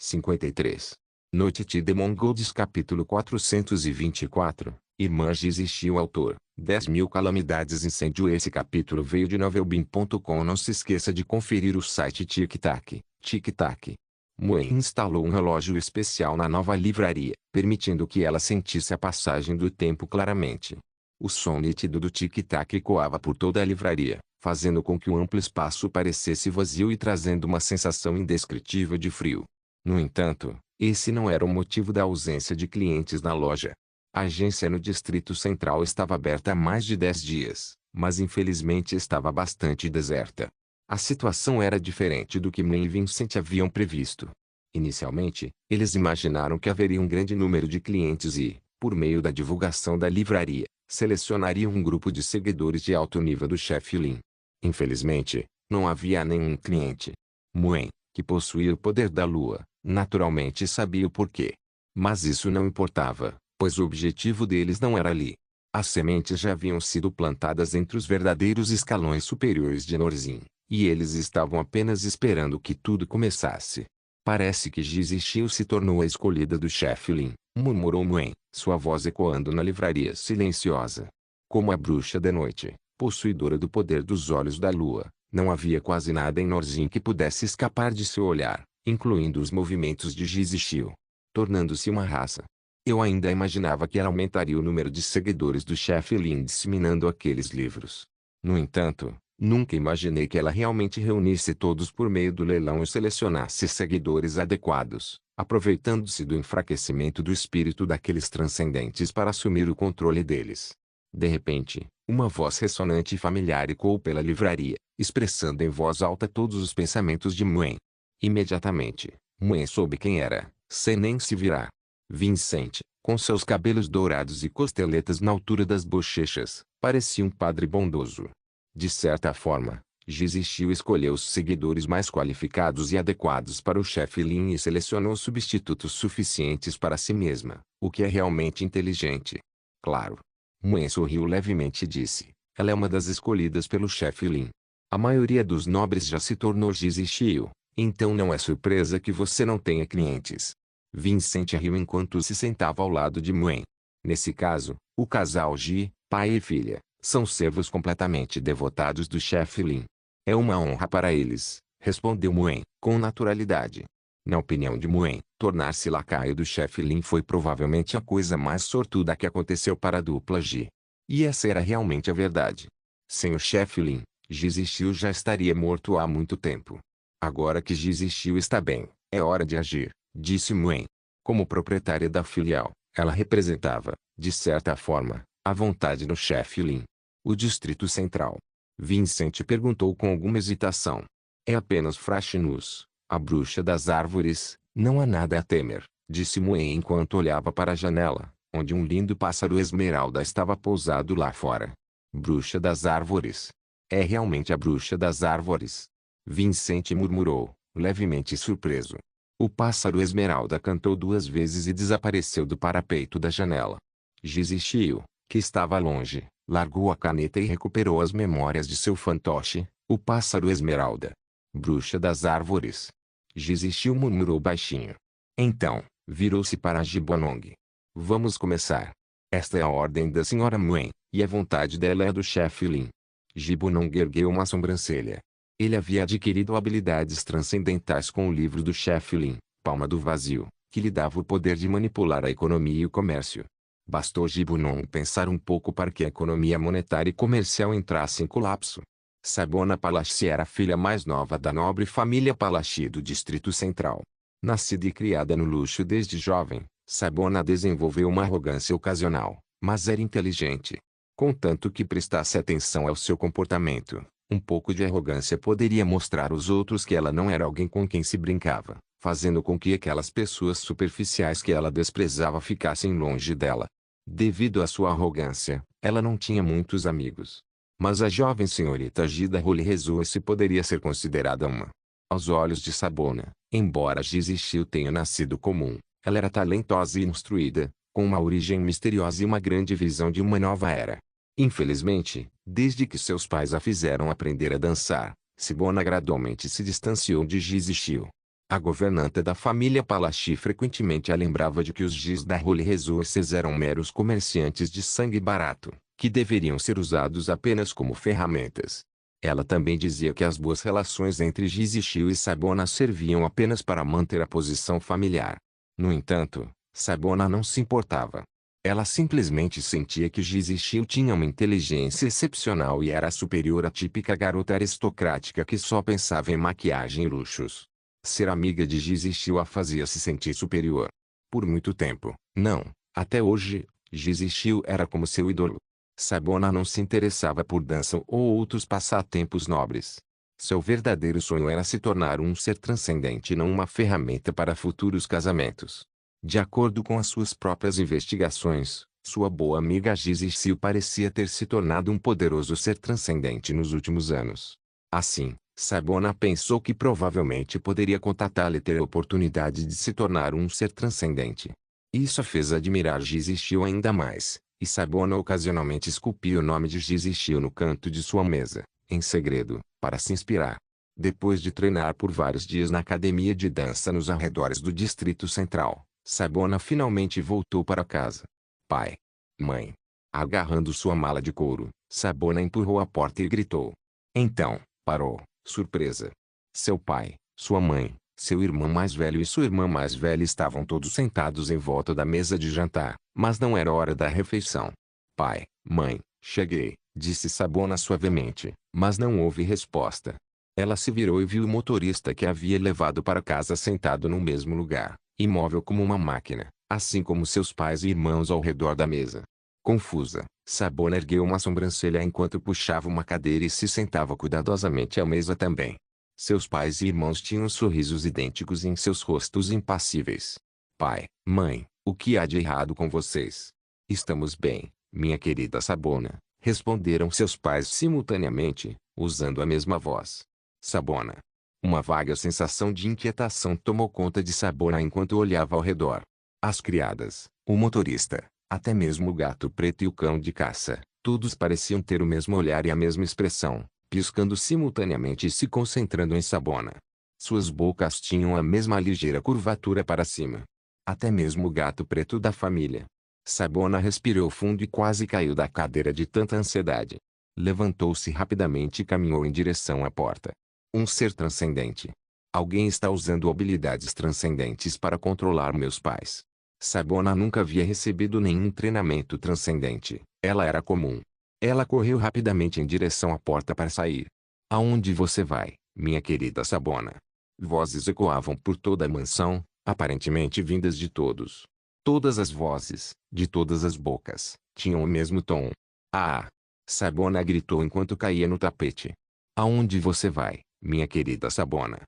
53. Noite de Mongols capítulo 424. Irmã Giz existiu autor. 10.000 calamidades incêndio. Esse capítulo veio de novelbim.com. Não se esqueça de conferir o site Tic-Tac. Tic-Tac. Muen instalou um relógio especial na nova livraria, permitindo que ela sentisse a passagem do tempo claramente. O som nítido do tic-tac ecoava por toda a livraria, fazendo com que o amplo espaço parecesse vazio e trazendo uma sensação indescritível de frio. No entanto, esse não era o motivo da ausência de clientes na loja. A agência no Distrito Central estava aberta há mais de 10 dias, mas infelizmente estava bastante deserta. A situação era diferente do que Muen e Vincent haviam previsto. Inicialmente, eles imaginaram que haveria um grande número de clientes e, por meio da divulgação da livraria, selecionariam um grupo de seguidores de alto nível do chefe Lin. Infelizmente, não havia nenhum cliente. Muen, que possuía o poder da lua, naturalmente sabia o porquê. Mas isso não importava, pois o objetivo deles não era ali. As sementes já haviam sido plantadas entre os verdadeiros escalões superiores de Norzin, e eles estavam apenas esperando que tudo começasse. Parece que Giz Shiu se tornou a escolhida do chefe Lin, murmurou Muen, sua voz ecoando na livraria silenciosa. Como a bruxa da noite, possuidora do poder dos olhos da lua, não havia quase nada em Norzin que pudesse escapar de seu olhar, incluindo os movimentos de Giz Shiu, tornando-se uma raça. Eu ainda imaginava que ela aumentaria o número de seguidores do chefe Lin disseminando aqueles livros. No entanto, nunca imaginei que ela realmente reunisse todos por meio do leilão e selecionasse seguidores adequados, aproveitando-se do enfraquecimento do espírito daqueles transcendentes para assumir o controle deles. De repente, uma voz ressonante e familiar ecoou pela livraria, expressando em voz alta todos os pensamentos de Muen. Imediatamente, Muen soube quem era, sem nem se virar. Vincent, com seus cabelos dourados e costeletas na altura das bochechas, parecia um padre bondoso. De certa forma, Giz Shiu escolheu os seguidores mais qualificados e adequados para o chefe Lin e selecionou substitutos suficientes para si mesma, o que é realmente inteligente. Claro. Muen sorriu levemente e disse, ela é uma das escolhidas pelo chefe Lin. A maioria dos nobres já se tornou Giz Shiu, então não é surpresa que você não tenha clientes. Vincent riu enquanto se sentava ao lado de Muen. Nesse caso, o casal Ji, pai e filha, são servos completamente devotados do chefe Lin. É uma honra para eles, respondeu Muen, com naturalidade. Na opinião de Muen, tornar-se lacaio do chefe Lin foi provavelmente a coisa mais sortuda que aconteceu para a dupla Ji. E essa era realmente a verdade. Sem o chefe Lin, Giz Shiu já estaria morto há muito tempo. Agora que Giz Shiu está bem, é hora de agir, disse Muen. Como proprietária da filial, ela representava, de certa forma, a vontade do chefe Lin. O Distrito Central. Vincent perguntou com alguma hesitação. É apenas Frashinus, a bruxa das árvores, não há nada a temer, disse Muen enquanto olhava para a janela, onde um lindo pássaro esmeralda estava pousado lá fora. Bruxa das árvores. É realmente a bruxa das árvores. Vincent murmurou, levemente surpreso. O pássaro esmeralda cantou 2 vezes e desapareceu do parapeito da janela. Giz Shiu, que estava longe, largou a caneta e recuperou as memórias de seu fantoche, o pássaro esmeralda. Bruxa das árvores. Giz Shiu murmurou baixinho. Então, virou-se para Jibonong. Vamos começar. Esta é a ordem da senhora Muen, e a vontade dela é do chefe Lin. Jibonong ergueu uma sobrancelha. Ele havia adquirido habilidades transcendentais com o livro do chefe Lin, Palma do Vazio, que lhe dava o poder de manipular a economia e o comércio. Bastou Jibunong pensar um pouco para que a economia monetária e comercial entrasse em colapso. Sabona Palachi era a filha mais nova da nobre família Palachi do Distrito Central. Nascida e criada no luxo desde jovem, Sabona desenvolveu uma arrogância ocasional, mas era inteligente. Contanto que prestasse atenção ao seu comportamento, um pouco de arrogância poderia mostrar aos outros que ela não era alguém com quem se brincava, fazendo com que aquelas pessoas superficiais que ela desprezava ficassem longe dela. Devido à sua arrogância, ela não tinha muitos amigos. Mas a jovem senhorita Gida Role rezou se poderia ser considerada uma. Aos olhos de Sabona, embora Giz Shiu tenha nascido comum, ela era talentosa e instruída, com uma origem misteriosa e uma grande visão de uma nova era. Infelizmente, desde que seus pais a fizeram aprender a dançar, Sabona gradualmente se distanciou de Giz Shiu. A governanta da família Palachi frequentemente a lembrava de que os Gis da Holy Resources eram meros comerciantes de sangue barato, que deveriam ser usados apenas como ferramentas. Ela também dizia que as boas relações entre Giz e Shio e Sabona serviam apenas para manter a posição familiar. No entanto, Sabona não se importava. Ela simplesmente sentia que Giz e Shio tinham uma inteligência excepcional e era superior à típica garota aristocrática que só pensava em maquiagem e luxos. Ser amiga de Giz e Shio a fazia se sentir superior. Por muito tempo, não, até hoje, Giz e Shio era como seu ídolo. Sabona não se interessava por dança ou outros passatempos nobres. Seu verdadeiro sonho era se tornar um ser transcendente e não uma ferramenta para futuros casamentos. De acordo com as suas próprias investigações, sua boa amiga Giz e Shio parecia ter se tornado um poderoso ser transcendente nos últimos anos. Assim, Sabona pensou que provavelmente poderia contatá-la e ter a oportunidade de se tornar um ser transcendente. Isso a fez admirar Giz e Shio ainda mais, e Sabona ocasionalmente esculpia o nome de Giz e Shio no canto de sua mesa, em segredo, para se inspirar. Depois de treinar por vários dias na academia de dança nos arredores do Distrito Central, Sabona finalmente voltou para casa. Pai. Mãe. Agarrando sua mala de couro, Sabona empurrou a porta e gritou. Então, parou, surpresa. Seu pai, sua mãe, seu irmão mais velho e sua irmã mais velha estavam todos sentados em volta da mesa de jantar, mas não era hora da refeição. Pai, mãe, cheguei, disse Sabona suavemente, mas não houve resposta. Ela se virou e viu o motorista que a havia levado para casa sentado no mesmo lugar, imóvel como uma máquina, assim como seus pais e irmãos ao redor da mesa. Confusa, Sabona ergueu uma sobrancelha enquanto puxava uma cadeira e se sentava cuidadosamente à mesa também. Seus pais e irmãos tinham sorrisos idênticos em seus rostos impassíveis. Pai, mãe, o que há de errado com vocês? Estamos bem, minha querida Sabona, responderam seus pais simultaneamente, usando a mesma voz. Sabona. Uma vaga sensação de inquietação tomou conta de Sabona enquanto olhava ao redor. As criadas, o motorista, até mesmo o gato preto e o cão de caça, todos pareciam ter o mesmo olhar e a mesma expressão, piscando simultaneamente e se concentrando em Sabona. Suas bocas tinham a mesma ligeira curvatura para cima. Até mesmo o gato preto da família. Sabona respirou fundo e quase caiu da cadeira de tanta ansiedade. Levantou-se rapidamente e caminhou em direção à porta. Um ser transcendente. Alguém está usando habilidades transcendentes para controlar meus pais. Sabona nunca havia recebido nenhum treinamento transcendente. Ela era comum. Ela correu rapidamente em direção à porta para sair. Aonde você vai, minha querida Sabona? Vozes ecoavam por toda a mansão, aparentemente vindas de todos. Todas as vozes, de todas as bocas, tinham o mesmo tom. Ah! Sabona gritou enquanto caía no tapete. Aonde você vai, minha querida Sabona?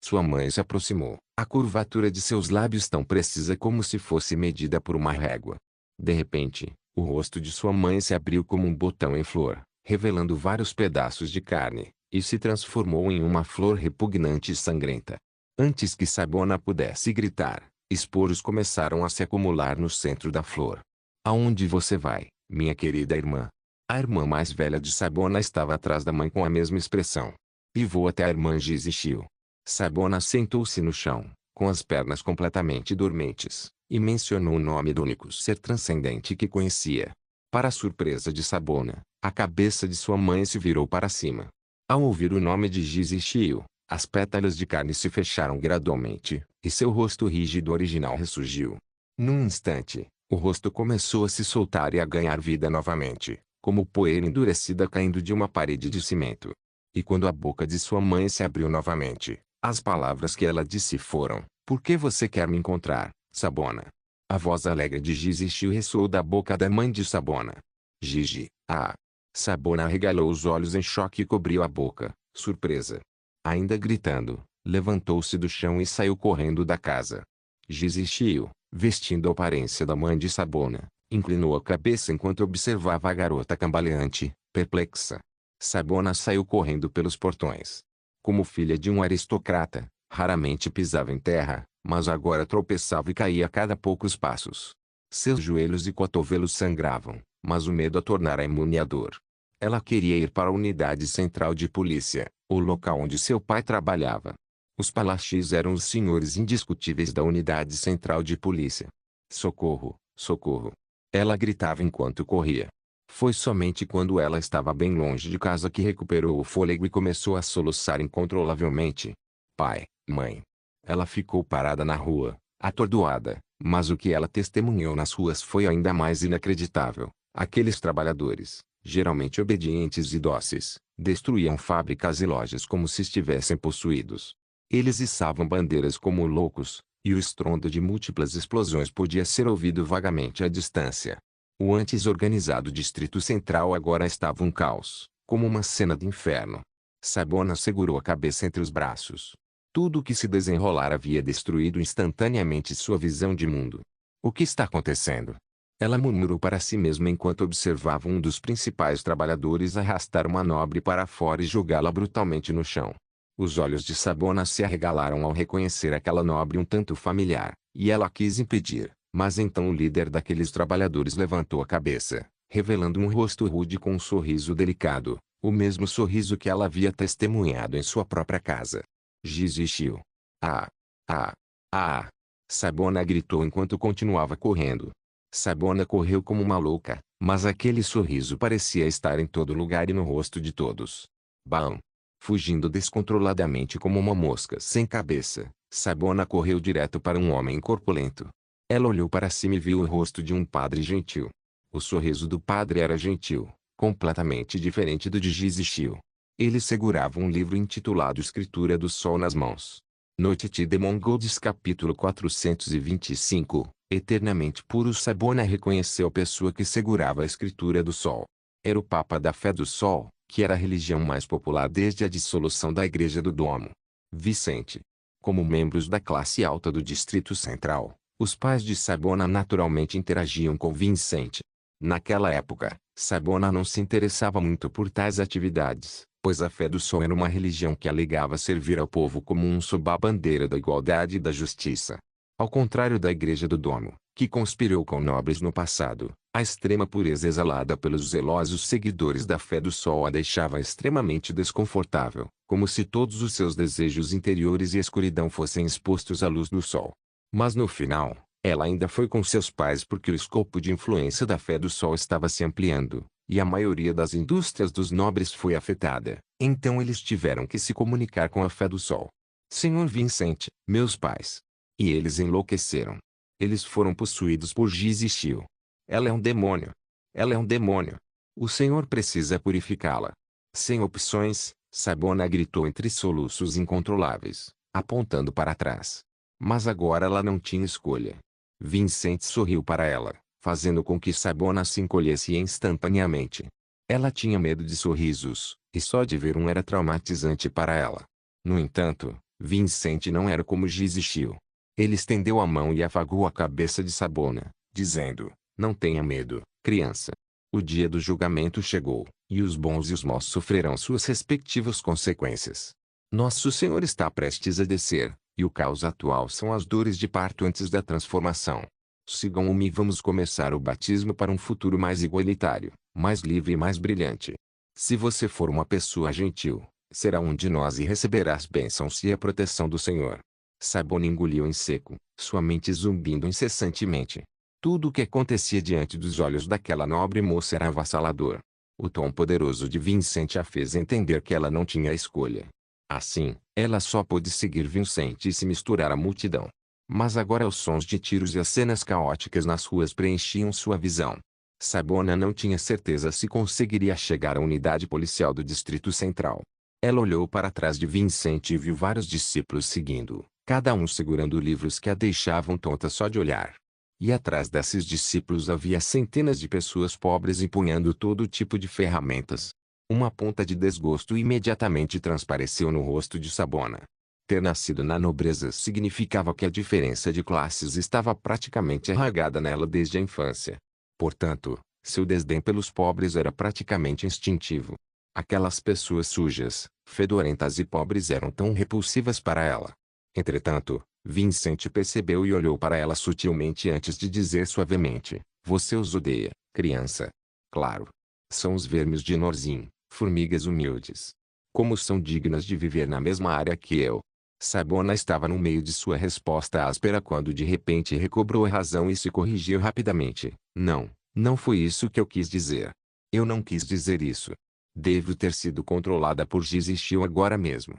Sua mãe se aproximou, a curvatura de seus lábios tão precisa como se fosse medida por uma régua. De repente, o rosto de sua mãe se abriu como um botão em flor, revelando vários pedaços de carne, e se transformou em uma flor repugnante e sangrenta. Antes que Sabona pudesse gritar, esporos começaram a se acumular no centro da flor. Aonde você vai, minha querida irmã? A irmã mais velha de Sabona estava atrás da mãe com a mesma expressão. Pivou até a irmã Giz e Shio. Sabona sentou-se no chão, com as pernas completamente dormentes, e mencionou o nome do único ser transcendente que conhecia. Para a surpresa de Sabona, a cabeça de sua mãe se virou para cima. Ao ouvir o nome de Giz e Shio, as pétalas de carne se fecharam gradualmente, e seu rosto rígido original ressurgiu. Num instante, o rosto começou a se soltar e a ganhar vida novamente, como poeira endurecida caindo de uma parede de cimento. E quando a boca de sua mãe se abriu novamente, as palavras que ela disse foram: Por que você quer me encontrar, Sabona? A voz alegre de Giz e Shio ressoou da boca da mãe de Sabona. Gigi, ah! Sabona arregalou os olhos em choque e cobriu a boca, surpresa. Ainda gritando, levantou-se do chão e saiu correndo da casa. Giz e Shio, vestindo a aparência da mãe de Sabona, inclinou a cabeça enquanto observava a garota cambaleante, perplexa. Sabona saiu correndo pelos portões. Como filha de um aristocrata, raramente pisava em terra, mas agora tropeçava e caía a cada poucos passos. Seus joelhos e cotovelos sangravam, mas o medo a tornara imune à dor. Ela queria ir para a unidade central de polícia, o local onde seu pai trabalhava. Os Palachis eram os senhores indiscutíveis da unidade central de polícia. Socorro, socorro. Ela gritava enquanto corria. Foi somente quando ela estava bem longe de casa que recuperou o fôlego e começou a soluçar incontrolavelmente. Pai, mãe. Ela ficou parada na rua, atordoada, mas o que ela testemunhou nas ruas foi ainda mais inacreditável. Aqueles trabalhadores, geralmente obedientes e dóceis, destruíam fábricas e lojas como se estivessem possuídos. Eles içavam bandeiras como loucos, e o estrondo de múltiplas explosões podia ser ouvido vagamente à distância. O antes organizado Distrito Central agora estava um caos, como uma cena de inferno. Sabona segurou a cabeça entre os braços. Tudo o que se desenrolara havia destruído instantaneamente sua visão de mundo. O que está acontecendo? Ela murmurou para si mesma enquanto observava um dos principais trabalhadores arrastar uma nobre para fora e jogá-la brutalmente no chão. Os olhos de Sabona se arregalaram ao reconhecer aquela nobre um tanto familiar, e ela quis impedir, mas então o líder daqueles trabalhadores levantou a cabeça, revelando um rosto rude com um sorriso delicado, o mesmo sorriso que ela havia testemunhado em sua própria casa. Giz existiu. Ah! Ah! Ah! Sabona gritou enquanto continuava correndo. Sabona correu como uma louca, mas aquele sorriso parecia estar em todo lugar e no rosto de todos. Bam! Fugindo descontroladamente como uma mosca sem cabeça, Sabona correu direto para um homem corpulento. Ela olhou para cima e viu o rosto de um padre gentil. O sorriso do padre era gentil, completamente diferente do de Gizishio. Ele segurava um livro intitulado Escritura do Sol nas mãos. Noite de Mongols capítulo 425. Eternamente puro. Sabona reconheceu a pessoa que segurava a Escritura do Sol. Era o Papa da Fé do Sol, que era a religião mais popular desde a dissolução da Igreja do Domo. Vicente. Como membros da classe alta do Distrito Central, os pais de Sabona naturalmente interagiam com Vicente. Naquela época, Sabona não se interessava muito por tais atividades, pois a Fé do Sol era uma religião que alegava servir ao povo comum sob a bandeira da igualdade e da justiça. Ao contrário da Igreja do Domo, que conspirou com nobres no passado, a extrema pureza exalada pelos zelosos seguidores da Fé do Sol a deixava extremamente desconfortável, como se todos os seus desejos interiores e escuridão fossem expostos à luz do sol. Mas no final, ela ainda foi com seus pais porque o escopo de influência da Fé do Sol estava se ampliando, e a maioria das indústrias dos nobres foi afetada. Então eles tiveram que se comunicar com a Fé do Sol. Senhor Vicente, meus pais. E eles enlouqueceram. Eles foram possuídos por Gizishio. Ela é um demônio. Ela é um demônio. O Senhor precisa purificá-la. Sem opções, Sabona gritou entre soluços incontroláveis, apontando para trás. Mas agora ela não tinha escolha. Vicente sorriu para ela, fazendo com que Sabona se encolhesse instantaneamente. Ela tinha medo de sorrisos, e só de ver um era traumatizante para ela. No entanto, Vicente não era como Gizishio. Ele estendeu a mão e afagou a cabeça de Sabona, dizendo: não tenha medo, criança. O dia do julgamento chegou, e os bons e os maus sofrerão suas respectivas consequências. Nosso Senhor está prestes a descer, e o caos atual são as dores de parto antes da transformação. Sigam-me e vamos começar o batismo para um futuro mais igualitário, mais livre e mais brilhante. Se você for uma pessoa gentil, será um de nós e receberá as bênçãos e a proteção do Senhor. Sabona engoliu em seco, sua mente zumbindo incessantemente. Tudo o que acontecia diante dos olhos daquela nobre moça era avassalador. O tom poderoso de Vicente a fez entender que ela não tinha escolha. Assim, ela só pôde seguir Vicente e se misturar à multidão. Mas agora os sons de tiros e as cenas caóticas nas ruas preenchiam sua visão. Sabona não tinha certeza se conseguiria chegar à unidade policial do Distrito Central. Ela olhou para trás de Vicente e viu vários discípulos seguindo, cada um segurando livros que a deixavam tonta só de olhar. E atrás desses discípulos havia centenas de pessoas pobres empunhando todo tipo de ferramentas. Uma ponta de desgosto imediatamente transpareceu no rosto de Sabona. Ter nascido na nobreza significava que a diferença de classes estava praticamente arraigada nela desde a infância. Portanto, seu desdém pelos pobres era praticamente instintivo. Aquelas pessoas sujas, fedorentas e pobres eram tão repulsivas para ela. Entretanto, Vicente percebeu e olhou para ela sutilmente antes de dizer suavemente: você os odeia, criança. Claro. São os vermes de Norzim, formigas humildes. Como são dignas de viver na mesma área que eu. Sabona estava no meio de sua resposta áspera quando de repente recobrou a razão e se corrigiu rapidamente. Não, não foi isso que eu quis dizer. Eu não quis dizer isso. Devo ter sido controlada por Gizishiu agora mesmo.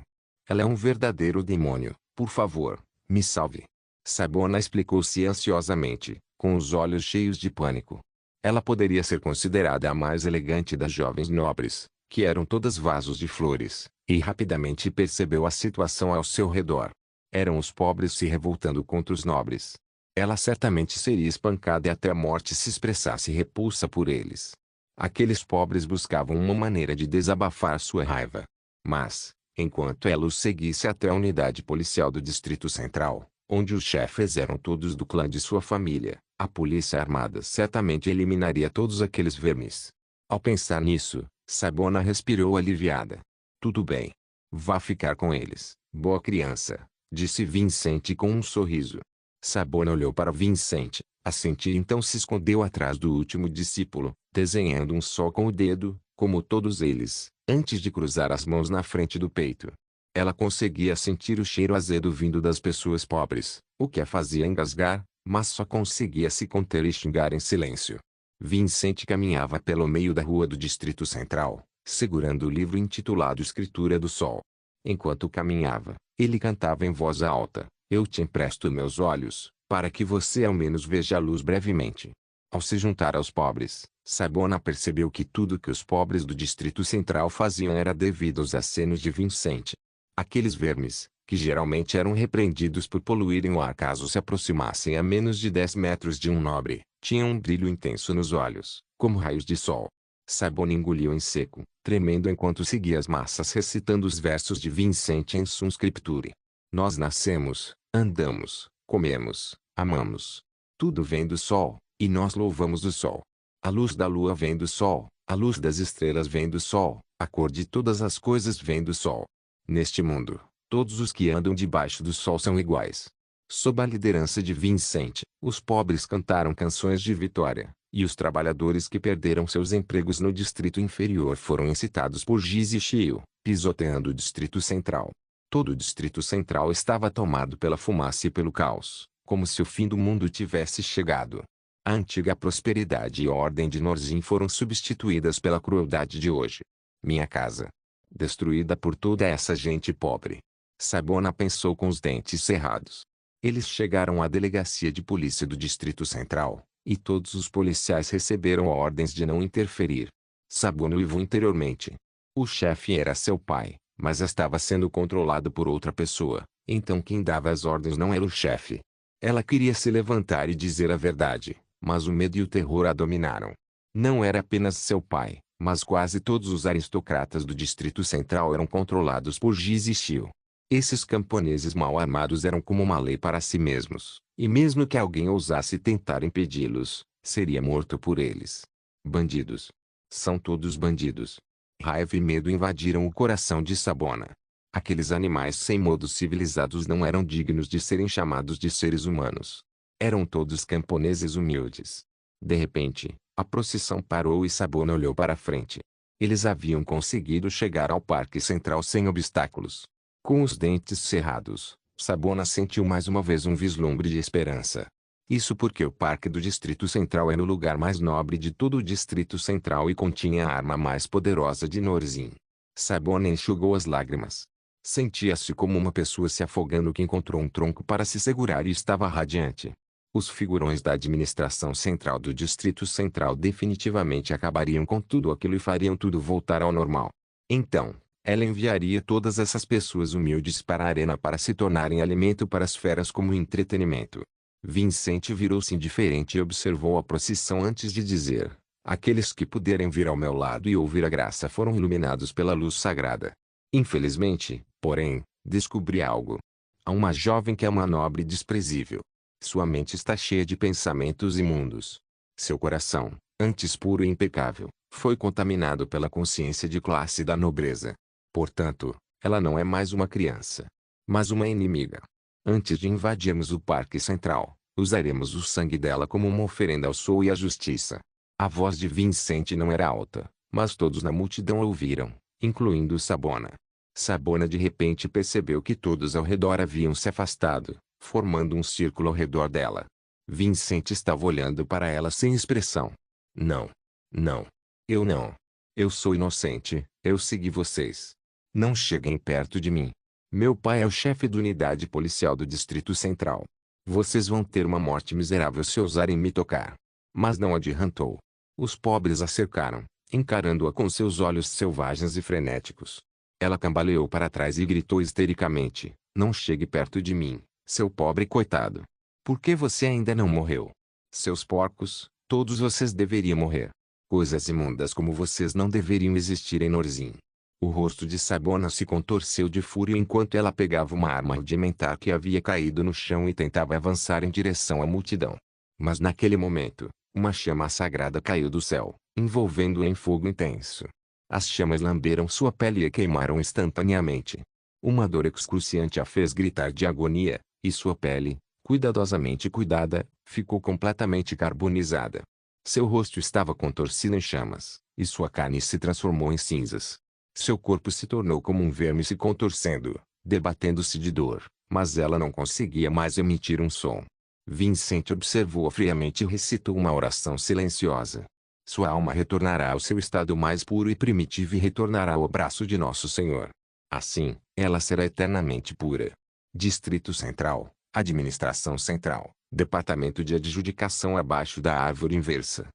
Ela é um verdadeiro demônio. Por favor, me salve. Sabona explicou-se ansiosamente, com os olhos cheios de pânico. Ela poderia ser considerada a mais elegante das jovens nobres, que eram todas vasos de flores, e rapidamente percebeu a situação ao seu redor. Eram os pobres se revoltando contra os nobres. Ela certamente seria espancada e até a morte se expressasse repulsa por eles. Aqueles pobres buscavam uma maneira de desabafar sua raiva. Mas, enquanto ela os seguisse até a unidade policial do Distrito Central, onde os chefes eram todos do clã de sua família, a polícia armada certamente eliminaria todos aqueles vermes. Ao pensar nisso, Sabona respirou aliviada. Tudo bem. Vá ficar com eles, boa criança, disse Vincent com um sorriso. Sabona olhou para Vincent, assentiu e então se escondeu atrás do último discípulo, desenhando um sol com o dedo, como todos eles, antes de cruzar as mãos na frente do peito. Ela conseguia sentir o cheiro azedo vindo das pessoas pobres, o que a fazia engasgar, mas só conseguia se conter e xingar em silêncio. Vincent caminhava pelo meio da rua do Distrito Central, segurando o livro intitulado Escritura do Sol. Enquanto caminhava, ele cantava em voz alta: "Eu te empresto meus olhos, para que você ao menos veja a luz brevemente." Ao se juntar aos pobres, Sabona percebeu que tudo que os pobres do Distrito Central faziam era devido aos acenos de Vincent. Aqueles vermes, que geralmente eram repreendidos por poluírem o ar caso se aproximassem a menos de 10 metros de um nobre, tinham um brilho intenso nos olhos, como raios de sol. Sabona engoliu em seco, tremendo enquanto seguia as massas recitando os versos de Vincent em Sun Scripture. Nós nascemos, andamos, comemos, amamos. Tudo vem do sol, e nós louvamos o sol. A luz da lua vem do sol, a luz das estrelas vem do sol, a cor de todas as coisas vem do sol. Neste mundo, todos os que andam debaixo do sol são iguais. Sob a liderança de Vincent, os pobres cantaram canções de vitória, e os trabalhadores que perderam seus empregos no distrito inferior foram incitados por Gizishiu, pisoteando o distrito central. Todo o distrito central estava tomado pela fumaça e pelo caos, como se o fim do mundo tivesse chegado. A antiga prosperidade e ordem de Norzin foram substituídas pela crueldade de hoje. Minha casa, destruída por toda essa gente pobre. Sabona pensou com os dentes cerrados. Eles chegaram à delegacia de polícia do Distrito Central, e todos os policiais receberam ordens de não interferir. Sabona uivou interiormente. O chefe era seu pai, mas estava sendo controlado por outra pessoa, então quem dava as ordens não era o chefe. Ela queria se levantar e dizer a verdade, mas o medo e o terror a dominaram. Não era apenas seu pai, mas quase todos os aristocratas do Distrito Central eram controlados por Gizishiu. Esses camponeses mal armados eram como uma lei para si mesmos, e mesmo que alguém ousasse tentar impedi-los, seria morto por eles. Bandidos. São todos bandidos. Raiva e medo invadiram o coração de Sabona. Aqueles animais sem modos civilizados não eram dignos de serem chamados de seres humanos. Eram todos camponeses humildes. De repente, a procissão parou e Sabona olhou para frente. Eles haviam conseguido chegar ao Parque Central sem obstáculos. Com os dentes cerrados, Sabona sentiu mais uma vez um vislumbre de esperança. Isso porque o Parque do Distrito Central era o lugar mais nobre de todo o Distrito Central e continha a arma mais poderosa de Norzin. Sabona enxugou as lágrimas. Sentia-se como uma pessoa se afogando que encontrou um tronco para se segurar e estava radiante. Os figurões da administração central do Distrito Central definitivamente acabariam com tudo aquilo e fariam tudo voltar ao normal. Então, ela enviaria todas essas pessoas humildes para a arena para se tornarem alimento para as feras como entretenimento. Vincent virou-se indiferente e observou a procissão antes de dizer: aqueles que puderem vir ao meu lado e ouvir a graça foram iluminados pela luz sagrada. Infelizmente, porém, descobri algo. Há uma jovem que é uma nobre desprezível. Sua mente está cheia de pensamentos imundos. Seu coração, antes puro e impecável, foi contaminado pela consciência de classe da nobreza. Portanto, ela não é mais uma criança, mas uma inimiga. Antes de invadirmos o Parque Central, usaremos o sangue dela como uma oferenda ao sol e à justiça. A voz de Vincent não era alta, mas todos na multidão ouviram, incluindo Sabona. Sabona de repente percebeu que todos ao redor haviam se afastado, formando um círculo ao redor dela. Vincent estava olhando para ela sem expressão. Não. Não. Eu não. Eu sou inocente, eu segui vocês. Não cheguem perto de mim. Meu pai é o chefe da unidade policial do Distrito Central. Vocês vão ter uma morte miserável se ousarem me tocar. Mas não adiantou. Os pobres a cercaram, encarando-a com seus olhos selvagens e frenéticos. Ela cambaleou para trás e gritou histericamente: não chegue perto de mim, seu pobre coitado. Por que você ainda não morreu? Seus porcos, todos vocês deveriam morrer. Coisas imundas como vocês não deveriam existir em Norzim. O rosto de Sabona se contorceu de fúria enquanto ela pegava uma arma rudimentar que havia caído no chão e tentava avançar em direção à multidão. Mas naquele momento, uma chama sagrada caiu do céu, envolvendo-a em fogo intenso. As chamas lamberam sua pele e queimaram instantaneamente. Uma dor excruciante a fez gritar de agonia, e sua pele, cuidadosamente cuidada, ficou completamente carbonizada. Seu rosto estava contorcido em chamas, e sua carne se transformou em cinzas. Seu corpo se tornou como um verme se contorcendo, debatendo-se de dor, mas ela não conseguia mais emitir um som. Vincent observou-a friamente e recitou uma oração silenciosa. Sua alma retornará ao seu estado mais puro e primitivo e retornará ao braço de Nosso Senhor. Assim, ela será eternamente pura. Distrito Central, Administração Central, Departamento de Adjudicação abaixo da árvore inversa.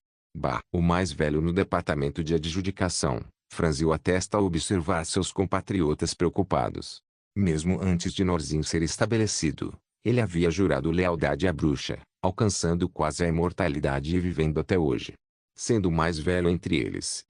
O mais velho no Departamento de Adjudicação, franziu a testa ao observar seus compatriotas preocupados. Mesmo antes de Norzim ser estabelecido, ele havia jurado lealdade à bruxa, alcançando quase a imortalidade e vivendo até hoje. Sendo o mais velho entre eles,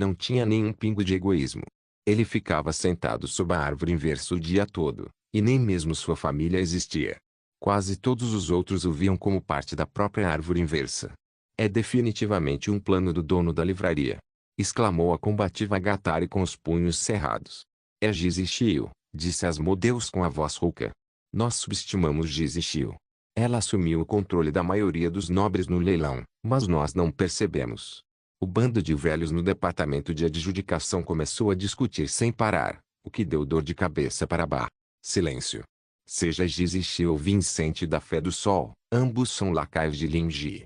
não tinha nenhum pingo de egoísmo. Ele ficava sentado sob a árvore inversa o dia todo, e nem mesmo sua família existia. Quase todos os outros o viam como parte da própria árvore inversa. É definitivamente um plano do dono da livraria, exclamou a combativa Gatari com os punhos cerrados. É Gizzy Shio, disse Asmodeus com a voz rouca. Nós subestimamos Gizzy Shio. Ela assumiu o controle da maioria dos nobres no leilão, mas nós não percebemos. O bando de velhos no departamento de adjudicação começou a discutir sem parar, o que deu dor de cabeça para Silêncio. Seja Gizzy Shio ou Vincent da Fé do Sol, ambos são lacaios de Lin Ji.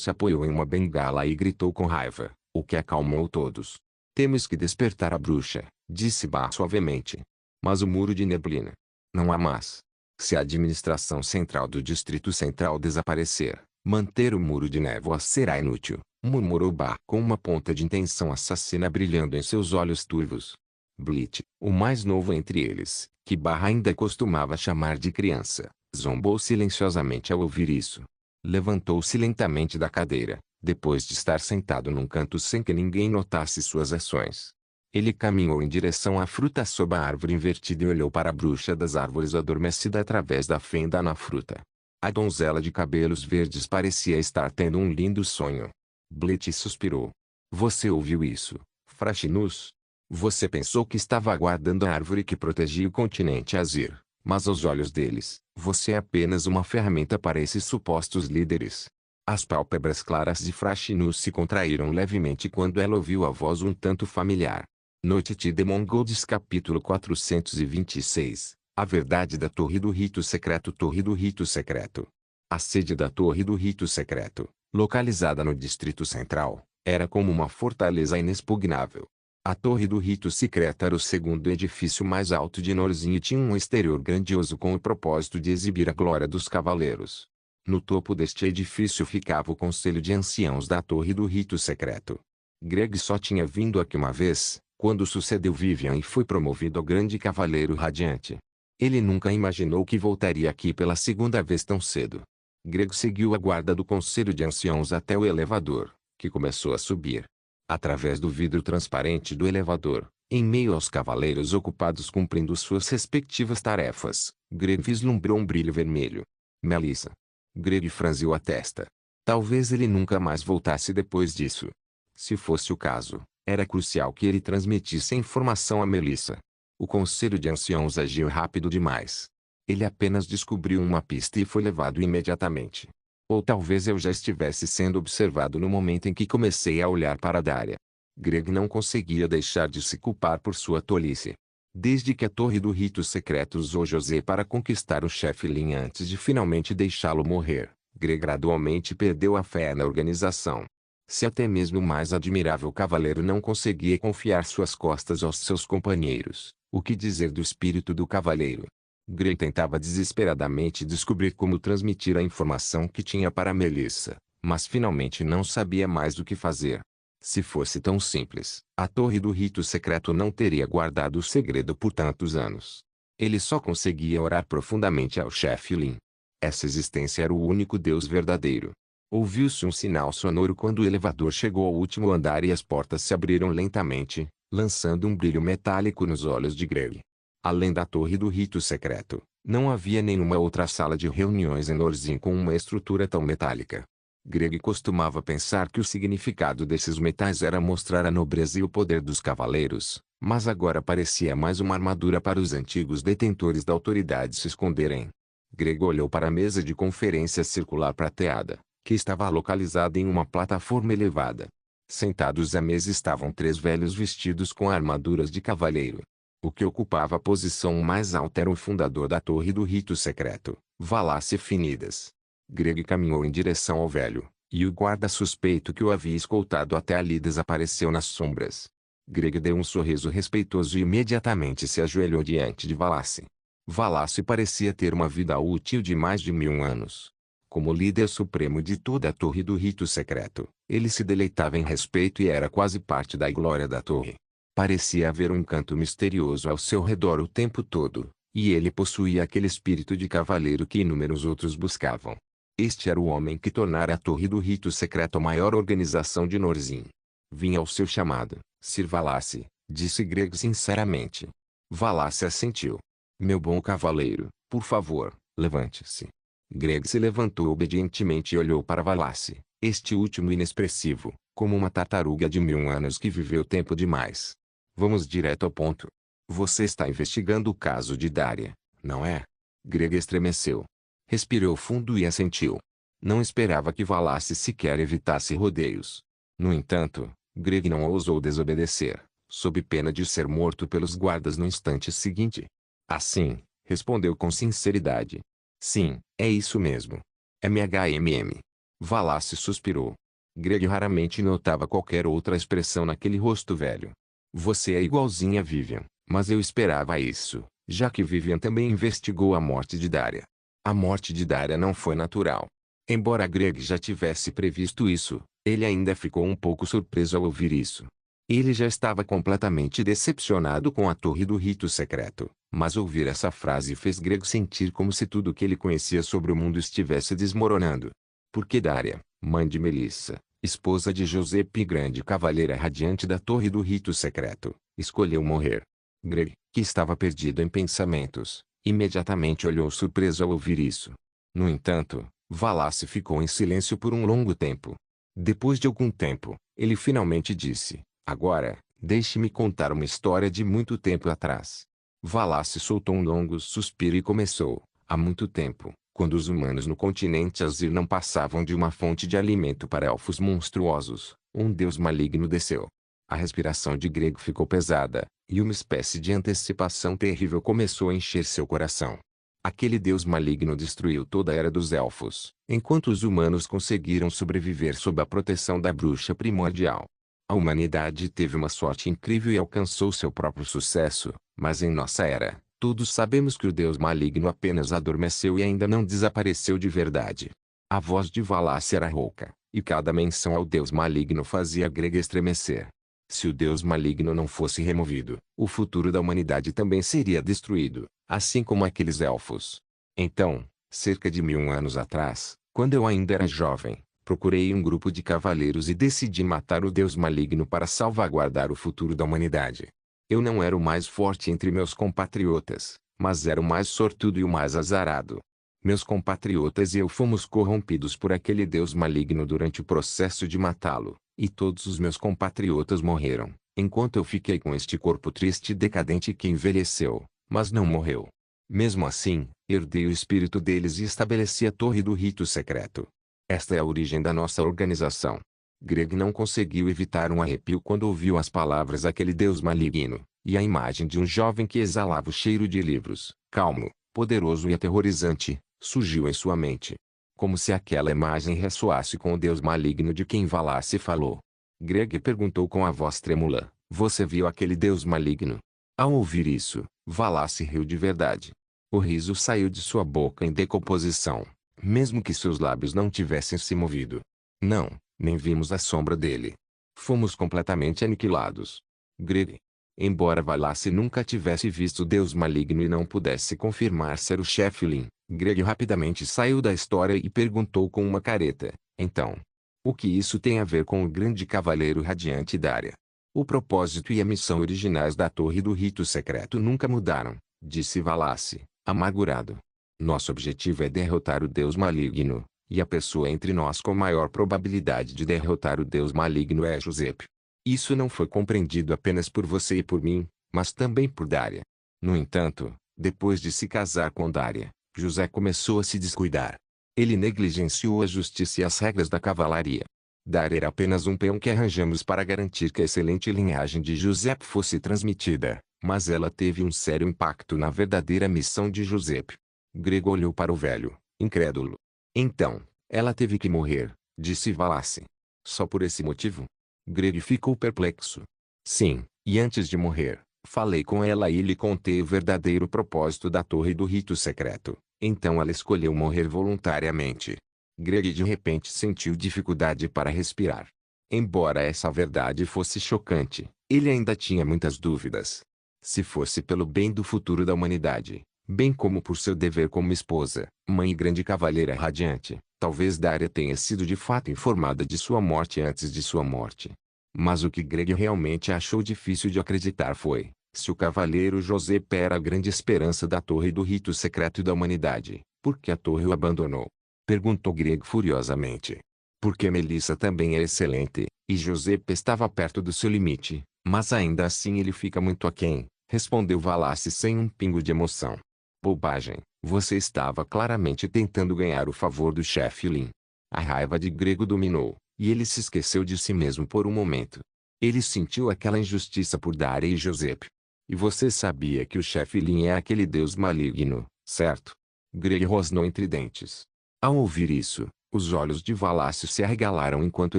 Se apoiou em uma bengala e gritou com raiva, o que acalmou todos. Temos que despertar a bruxa, disse suavemente. Mas o muro de neblina. Não há mais. Se a administração central do Distrito Central desaparecer, manter o muro de névoa será inútil, murmurou com uma ponta de intenção assassina brilhando em seus olhos turvos. Blitz, o mais novo entre eles, que ainda costumava chamar de criança, zombou silenciosamente ao ouvir isso. Levantou-se lentamente da cadeira, depois de estar sentado num canto sem que ninguém notasse suas ações. Ele caminhou em direção à fruta sob a árvore invertida e olhou para a bruxa das árvores adormecida através da fenda na fruta. A donzela de cabelos verdes parecia estar tendo um lindo sonho. Blitz suspirou. Você ouviu isso, Frachinus? Você pensou que estava aguardando a árvore que protegia o continente Azir, mas aos olhos deles, você é apenas uma ferramenta para esses supostos líderes. As pálpebras claras de Frachinus se contraíram levemente quando ela ouviu a voz um tanto familiar. Noite de Mongols capítulo 426. A verdade da Torre do Rito Secreto. Torre do Rito Secreto. A sede da Torre do Rito Secreto, localizada no Distrito Central, era como uma fortaleza inexpugnável. A Torre do Rito Secreto era o segundo edifício mais alto de Norzim e tinha um exterior grandioso com o propósito de exibir a glória dos cavaleiros. No topo deste edifício ficava o Conselho de Anciãos da Torre do Rito Secreto. Greg só tinha vindo aqui uma vez, quando sucedeu Vivian e foi promovido a Grande Cavaleiro Radiante. Ele nunca imaginou que voltaria aqui pela segunda vez tão cedo. Greg seguiu a guarda do Conselho de Anciãos até o elevador, que começou a subir. Através do vidro transparente do elevador, em meio aos cavaleiros ocupados cumprindo suas respectivas tarefas, Greg vislumbrou um brilho vermelho. Melissa. Greg franziu a testa. Talvez ele nunca mais voltasse depois disso. Se fosse o caso, era crucial que ele transmitisse a informação a Melissa. O Conselho de Anciãos agiu rápido demais. Ele apenas descobriu uma pista e foi levado imediatamente. Ou talvez eu já estivesse sendo observado no momento em que comecei a olhar para Daria. Greg não conseguia deixar de se culpar por sua tolice. Desde que a Torre do Rito Secreto usou José para conquistar o chefe Lin antes de finalmente deixá-lo morrer, Greg gradualmente perdeu a fé na organização. Se até mesmo o mais admirável cavaleiro não conseguia confiar suas costas aos seus companheiros, o que dizer do espírito do cavaleiro? Greg tentava desesperadamente descobrir como transmitir a informação que tinha para Melissa, mas finalmente não sabia mais o que fazer. Se fosse tão simples, a Torre do Rito Secreto não teria guardado o segredo por tantos anos. Ele só conseguia orar profundamente ao chefe Lin. Essa existência era o único Deus verdadeiro. Ouviu-se um sinal sonoro quando o elevador chegou ao último andar e as portas se abriram lentamente, lançando um brilho metálico nos olhos de Greg. Além da Torre do Rito Secreto, não havia nenhuma outra sala de reuniões em Lorzin com uma estrutura tão metálica. Greg costumava pensar que o significado desses metais era mostrar a nobreza e o poder dos cavaleiros, mas agora parecia mais uma armadura para os antigos detentores da autoridade se esconderem. Greg olhou para a mesa de conferência circular prateada, que estava localizada em uma plataforma elevada. Sentados à mesa estavam 3 velhos vestidos com armaduras de cavaleiro. O que ocupava a posição mais alta era o fundador da Torre do Rito Secreto, Valace Finidas. Greg caminhou em direção ao velho, e o guarda suspeito que o havia escoltado até ali desapareceu nas sombras. Greg deu um sorriso respeitoso e imediatamente se ajoelhou diante de Valace. Valace parecia ter uma vida útil de mais de 1000 anos. Como líder supremo de toda a Torre do Rito Secreto, ele se deleitava em respeito e era quase parte da glória da torre. Parecia haver um encanto misterioso ao seu redor o tempo todo, e ele possuía aquele espírito de cavaleiro que inúmeros outros buscavam. Este era o homem que tornara a Torre do Rito Secreto a maior organização de Lorzin. Vinha ao seu chamado, Sir Valace, disse Greg sinceramente. Valace assentiu. Meu bom cavaleiro, por favor, levante-se. Greg se levantou obedientemente e olhou para Valace, este último inexpressivo, como uma tartaruga de 1000 anos que viveu tempo demais. Vamos direto ao ponto. Você está investigando o caso de Daria, não é? Greg estremeceu. Respirou fundo e assentiu. Não esperava que Valace sequer evitasse rodeios. No entanto, Greg não ousou desobedecer, sob pena de ser morto pelos guardas no instante seguinte. Assim, respondeu com sinceridade. Sim, é isso mesmo. MHMM. Valace suspirou. Greg raramente notava qualquer outra expressão naquele rosto velho. Você é igualzinha a Vivian, mas eu esperava isso, já que Vivian também investigou a morte de Daria. A morte de Daria não foi natural. Embora Greg já tivesse previsto isso, ele ainda ficou um pouco surpreso ao ouvir isso. Ele já estava completamente decepcionado com a Torre do Rito Secreto, mas ouvir essa frase fez Greg sentir como se tudo o que ele conhecia sobre o mundo estivesse desmoronando. Porque Daria, mãe de Melissa, esposa de José P. Grande cavaleira radiante da Torre do Rito Secreto, escolheu morrer. Greg, que estava perdido em pensamentos, imediatamente olhou surpreso ao ouvir isso. No entanto, Valace ficou em silêncio por um longo tempo. Depois de algum tempo, ele finalmente disse, agora, deixe-me contar uma história de muito tempo atrás. Valace soltou um longo suspiro e começou, há muito tempo, quando os humanos no continente Azir não passavam de uma fonte de alimento para elfos monstruosos, um deus maligno desceu. A respiração de Greg ficou pesada, e uma espécie de antecipação terrível começou a encher seu coração. Aquele deus maligno destruiu toda a era dos elfos, enquanto os humanos conseguiram sobreviver sob a proteção da bruxa primordial. A humanidade teve uma sorte incrível e alcançou seu próprio sucesso, mas em nossa era, todos sabemos que o deus maligno apenas adormeceu e ainda não desapareceu de verdade. A voz de Valace era rouca, e cada menção ao deus maligno fazia Greg estremecer. Se o deus maligno não fosse removido, o futuro da humanidade também seria destruído, assim como aqueles elfos. Então, cerca de 1000 anos atrás, quando eu ainda era jovem, procurei um grupo de cavaleiros e decidi matar o deus maligno para salvaguardar o futuro da humanidade. Eu não era o mais forte entre meus compatriotas, mas era o mais sortudo e o mais azarado. Meus compatriotas e eu fomos corrompidos por aquele deus maligno durante o processo de matá-lo, e todos os meus compatriotas morreram, enquanto eu fiquei com este corpo triste e decadente que envelheceu, mas não morreu. Mesmo assim, herdei o espírito deles e estabeleci a Torre do Rito Secreto. Esta é a origem da nossa organização. Greg não conseguiu evitar um arrepio quando ouviu as palavras daquele deus maligno, e a imagem de um jovem que exalava o cheiro de livros, calmo, poderoso e aterrorizante, surgiu em sua mente. Como se aquela imagem ressoasse com o deus maligno de quem Valace falou. Greg perguntou com a voz trêmula: "Você viu aquele deus maligno?" Ao ouvir isso, Valace riu de verdade. O riso saiu de sua boca em decomposição, mesmo que seus lábios não tivessem se movido. Não, nem vimos a sombra dele. Fomos completamente aniquilados. Greg. Embora Valace nunca tivesse visto o deus maligno e não pudesse confirmar ser o chefe Lin, Greg rapidamente saiu da história e perguntou com uma careta: "Então, o que isso tem a ver com o grande cavaleiro radiante Daria?" "O propósito e a missão originais da Torre do Rito Secreto nunca mudaram", disse Valace, amargurado. "Nosso objetivo é derrotar o deus maligno, e a pessoa entre nós com maior probabilidade de derrotar o deus maligno é Giuseppe. Isso não foi compreendido apenas por você e por mim, mas também por Daria." No entanto, depois de se casar com Daria, José começou a se descuidar. Ele negligenciou a justiça e as regras da cavalaria. Daria era apenas um peão que arranjamos para garantir que a excelente linhagem de Giuseppe fosse transmitida, mas ela teve um sério impacto na verdadeira missão de Giuseppe. Grego olhou para o velho, incrédulo. "Então, ela teve que morrer", disse Valace. "Só por esse motivo?" Greg ficou perplexo. "Sim, e antes de morrer, falei com ela e lhe contei o verdadeiro propósito da Torre do Rito Secreto. Então ela escolheu morrer voluntariamente." Greg de repente sentiu dificuldade para respirar. Embora essa verdade fosse chocante, ele ainda tinha muitas dúvidas. Se fosse pelo bem do futuro da humanidade, bem como por seu dever como esposa, mãe e grande cavaleira radiante, talvez Daria tenha sido de fato informada de sua morte antes de sua morte. Mas o que Greg realmente achou difícil de acreditar foi: se o cavaleiro Giuseppe era a grande esperança da Torre do Rito Secreto e da humanidade, por que a torre o abandonou? Perguntou Greg furiosamente. Porque Melissa também é excelente, e Giuseppe estava perto do seu limite, mas ainda assim ele fica muito aquém, respondeu Valace sem um pingo de emoção. Bobagem, você estava claramente tentando ganhar o favor do chefe Lin. A raiva de Grego dominou, e ele se esqueceu de si mesmo por um momento. Ele sentiu aquela injustiça por Daria e Giuseppe. E você sabia que o chefe Lin é aquele deus maligno, certo? Greg rosnou entre dentes. Ao ouvir isso, os olhos de Valace se arregalaram enquanto